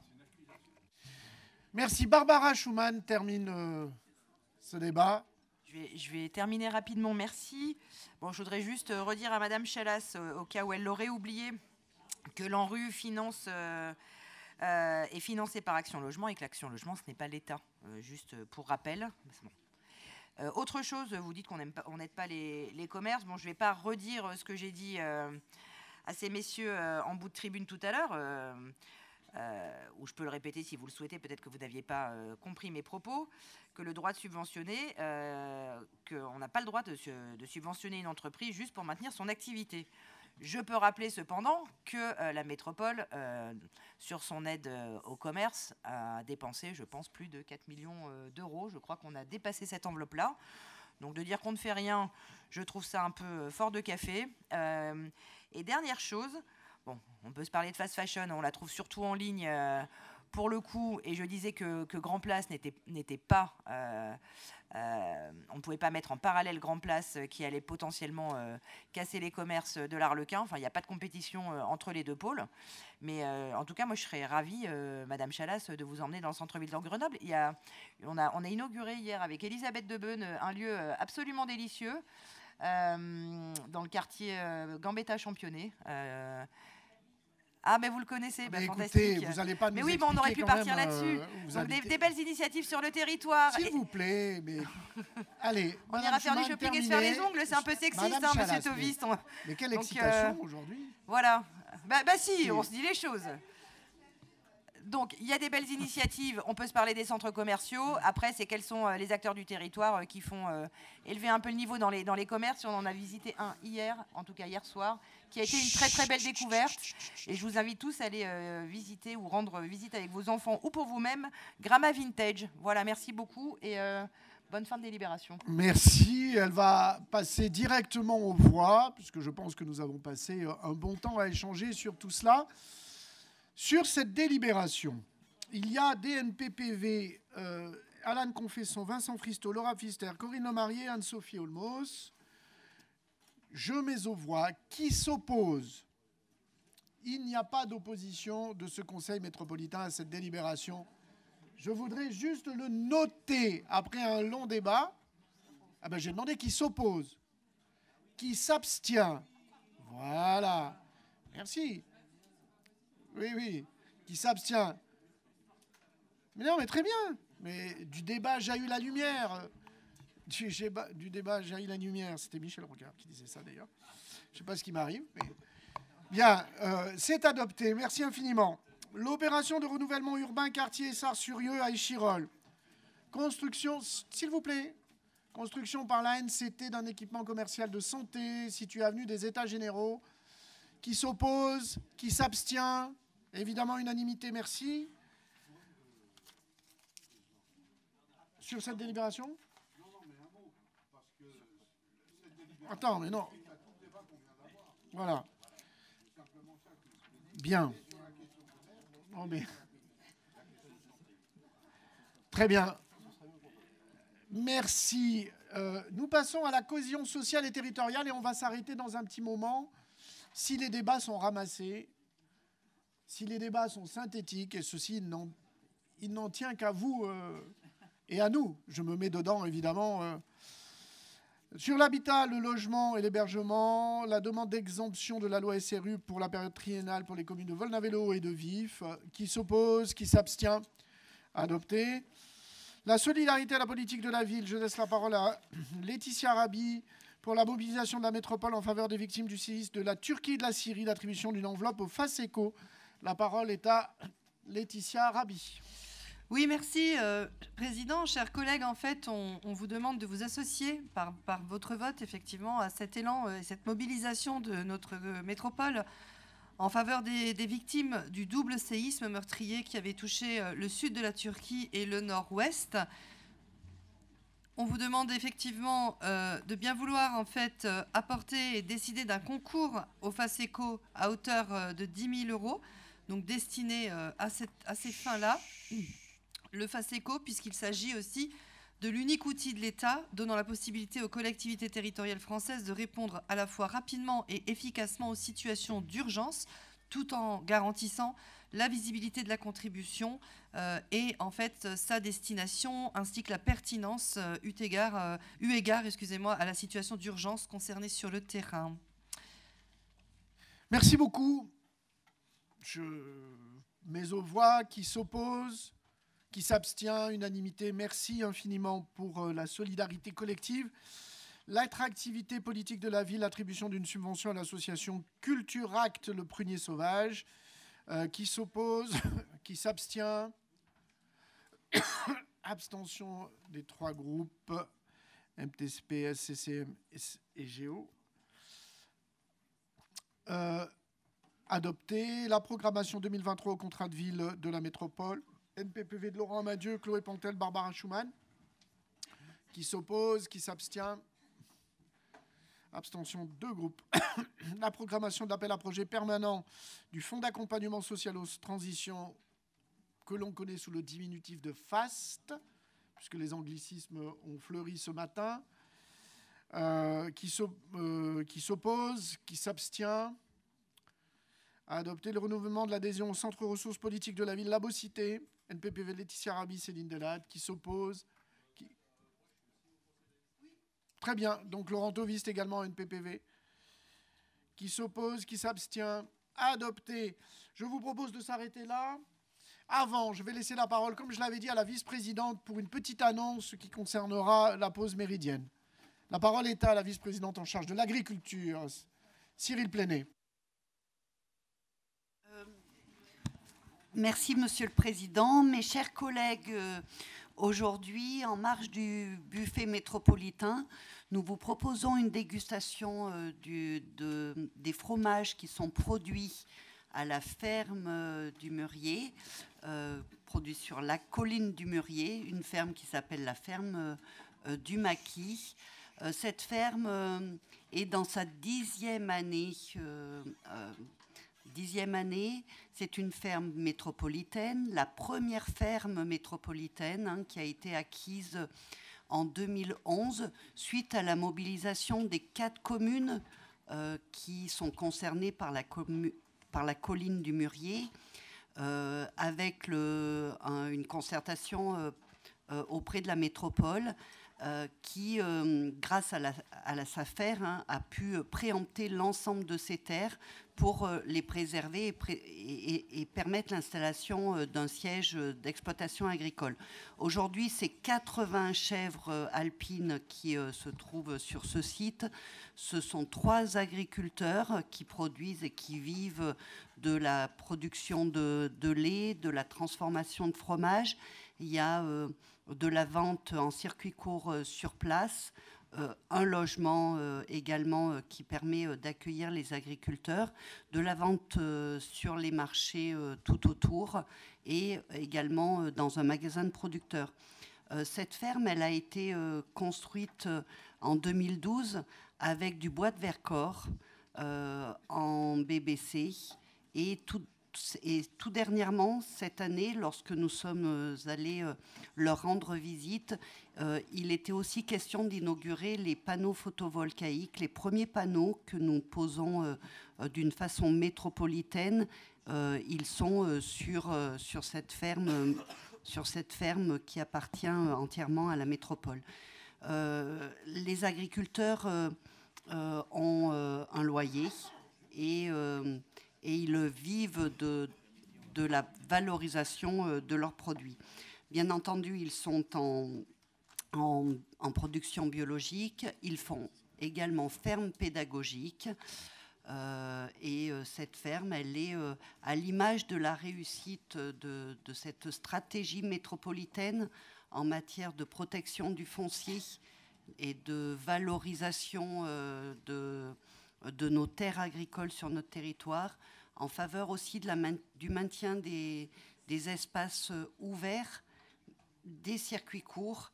Merci. Barbara Schumann termine ce débat. Je vais terminer rapidement, merci. Bon, je voudrais juste redire à Madame Chalas, au cas où elle l'aurait oublié, que l'ANRU finance... est financé par Action Logement et que l'Action Logement, ce n'est pas l'État. Juste pour rappel. Bon. Autre chose, vous dites qu'on n'aide pas les commerces. Bon, je ne vais pas redire ce que j'ai dit à ces messieurs en bout de tribune tout à l'heure, ou je peux le répéter si vous le souhaitez, peut-être que vous n'aviez pas compris mes propos, que le droit de subventionner, qu'on n'a pas le droit de subventionner une entreprise juste pour maintenir son activité. Je peux rappeler cependant que la métropole, sur son aide au commerce, a dépensé, je pense, plus de 4 millions d'euros. Je crois qu'on a dépassé cette enveloppe-là. Donc de dire qu'on ne fait rien, je trouve ça un peu fort de café. Et dernière chose, bon, on peut se parler de fast fashion, on la trouve surtout en ligne pour le coup, et je disais que Grand Place n'était pas... on ne pouvait pas mettre en parallèle Grand Place qui allait potentiellement casser les commerces de l'Arlequin. Enfin, il n'y a pas de compétition entre les deux pôles. Mais en tout cas, moi, je serais ravie, Madame Chalas, de vous emmener dans le centre-ville de Grenoble. On a inauguré hier avec Elisabeth Debeune un lieu absolument délicieux dans le quartier Gambetta-Championnet. Ah, mais vous le connaissez, fantastique. Écoutez, vous n'allez pas nous mais oui, on aurait pu partir là-dessus. Donc des belles initiatives sur le territoire. S'il vous plaît, mais... Allez, on ira faire du shopping et se faire les ongles, c'est un peu sexiste, Monsieur Tovis. Mais quelle excitation aujourd'hui. Voilà. Bah si, on se dit les choses. Donc, il y a des belles initiatives. On peut se parler des centres commerciaux. Après, c'est quels sont les acteurs du territoire qui font élever un peu le niveau dans les commerces. On en a visité un hier, en tout cas hier soir, qui a été une très très belle découverte. Et je vous invite tous à aller visiter ou rendre visite avec vos enfants ou pour vous-même Gramma Vintage. Voilà, merci beaucoup et bonne fin de délibération. Merci. Elle va passer directement aux voix, puisque je pense que nous avons passé un bon temps à échanger sur tout cela. Sur cette délibération, il y a DNPPV, Alan Confesson, Vincent Fristo, Laura Pfister, Corinne Lemarié, Anne-Sophie Olmos. Je mets aux voix. Qui s'oppose? Il n'y a pas d'opposition de ce Conseil métropolitain à cette délibération. Je voudrais juste le noter après un long débat. Ah ben, j'ai demandé qui s'oppose. Qui s'abstient? Voilà. Merci. Oui. Qui s'abstient? Mais non, mais très bien. Mais du débat jaillit la lumière. Du débat jaillit la lumière. C'était Michel Rocard qui disait ça d'ailleurs. Je ne sais pas ce qui m'arrive. Mais... Bien, c'est adopté. Merci infiniment. L'opération de renouvellement urbain quartier Essart-sur-Yeu à Échirolles. Construction, s'il vous plaît. Construction par la NCT d'un équipement commercial de santé situé avenue des États Généraux. Qui s'oppose? Qui s'abstient? Évidemment, unanimité, merci. Sur cette délibération? Attends, mais non. Voilà. Bien. Oh, mais... Très bien. Merci. Nous passons à la cohésion sociale et territoriale et on va s'arrêter dans un petit moment. Si les débats sont ramassés, si les débats sont synthétiques, et ceci, il n'en tient qu'à vous et à nous. Je me mets dedans, évidemment. Sur l'habitat, le logement et l'hébergement, la demande d'exemption de la loi SRU pour la période triennale pour les communes de Volnavélo et de Vif. Qui s'oppose? Qui s'abstient? Adopté. La solidarité à la politique de la ville. Je laisse la parole à Laetitia Rabi pour la mobilisation de la métropole en faveur des victimes du séisme de la Turquie et de la Syrie, l'attribution d'une enveloppe au FASECO. La parole est à Laetitia Rabi. Oui, merci, Président. Chers collègues, en fait, on vous demande de vous associer par votre vote, effectivement, à cet élan et cette mobilisation de notre métropole en faveur des victimes du double séisme meurtrier qui avait touché le sud de la Turquie et le nord-ouest. On vous demande effectivement de bien vouloir en fait apporter et décider d'un concours au FASECO à hauteur de 10 000 €, donc destiné à ces fins-là. Le FASECO, puisqu'il s'agit aussi de l'unique outil de l'État donnant la possibilité aux collectivités territoriales françaises de répondre à la fois rapidement et efficacement aux situations d'urgence, tout en garantissant la visibilité de la contribution et en fait sa destination ainsi que la pertinence eu égard à la situation d'urgence concernée sur le terrain. Merci beaucoup. Je mets aux voix. Qui s'oppose? Qui s'abstient? Unanimité. Merci infiniment pour la solidarité collective. L'attractivité politique de la ville, l'attribution d'une subvention à l'association Culturact Le Prunier Sauvage. Qui s'oppose? Qui s'abstient? Abstention des trois groupes MTSP, SCCM et Géo. Adopté. La programmation 2023 au contrat de ville de la métropole. NPPV de Laurent Amadieu, Chloé Pantel, Barbara Schumann. Qui s'oppose? Qui s'abstient? Abstention, 2 groupes. La programmation de l'appel à projet permanent du Fonds d'accompagnement social aux transitions que l'on connaît sous le diminutif de FAST, puisque les anglicismes ont fleuri ce matin. Qui s'oppose? Qui s'abstient? Adopter le renouvellement de l'adhésion au Centre ressources politiques de la ville La Beaucité. NPPV Laetitia Rabi, Céline Delade. Qui s'oppose? Très bien. Donc Laurent Toviste également NPPV. Qui s'oppose? Qui s'abstient? Adopté. Je vous propose de s'arrêter là. Avant, je vais laisser la parole, comme je l'avais dit, à la vice-présidente pour une petite annonce qui concernera la pause méridienne. La parole est à la vice-présidente en charge de l'agriculture, Cyril Plénet. Merci, Monsieur le Président. Mes chers collègues, aujourd'hui, en marge du buffet métropolitain, nous vous proposons une dégustation des fromages qui sont produits à la ferme du Mûrier, produits sur la colline du Mûrier, une ferme qui s'appelle la ferme du Maquis. Cette ferme est dans sa 10e année. 10e année, c'est une ferme métropolitaine, la première ferme métropolitaine qui a été acquise en 2011 suite à la mobilisation des 4 communes qui sont concernées par la colline du Mûrier, avec une concertation auprès de la métropole qui, grâce à la SAFER, a pu préempter l'ensemble de ces terres pour les préserver et permettre l'installation d'un siège d'exploitation agricole. Aujourd'hui, c'est 80 chèvres alpines qui se trouvent sur ce site. Ce sont 3 agriculteurs qui produisent et qui vivent de la production de lait, de la transformation de fromage. Il y a de la vente en circuit court sur place, un logement également qui permet d'accueillir les agriculteurs, de la vente sur les marchés tout autour et également dans un magasin de producteurs. Cette ferme, elle a été construite en 2012 avec du bois de Vercors en BBC et tout dernièrement, cette année, lorsque nous sommes allés leur rendre visite, il était aussi question d'inaugurer les panneaux photovoltaïques, les premiers panneaux que nous posons d'une façon métropolitaine. Ils sont sur cette ferme qui appartient entièrement à la métropole. Les agriculteurs ont un loyer et ils vivent de la valorisation de leurs produits. Bien entendu, ils sont en production biologique. Ils font également ferme pédagogique. Et cette ferme, elle est à l'image de la réussite de cette stratégie métropolitaine en matière de protection du foncier et de valorisation de nos terres agricoles sur notre territoire, en faveur aussi du maintien des espaces ouverts, des circuits courts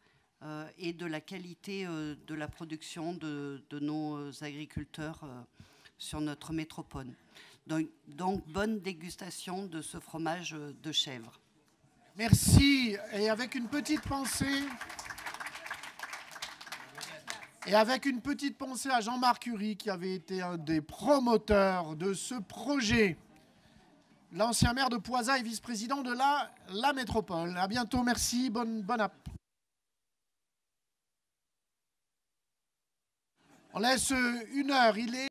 et de la qualité de la production de nos agriculteurs sur notre métropole. Donc, bonne dégustation de ce fromage de chèvre. Merci. Et avec une petite pensée... Et avec une petite pensée à Jean-Marc Curie, qui avait été un des promoteurs de ce projet. L'ancien maire de Poisat et vice-président de la métropole. À bientôt, merci, bonne app. On laisse 1 heure, il est...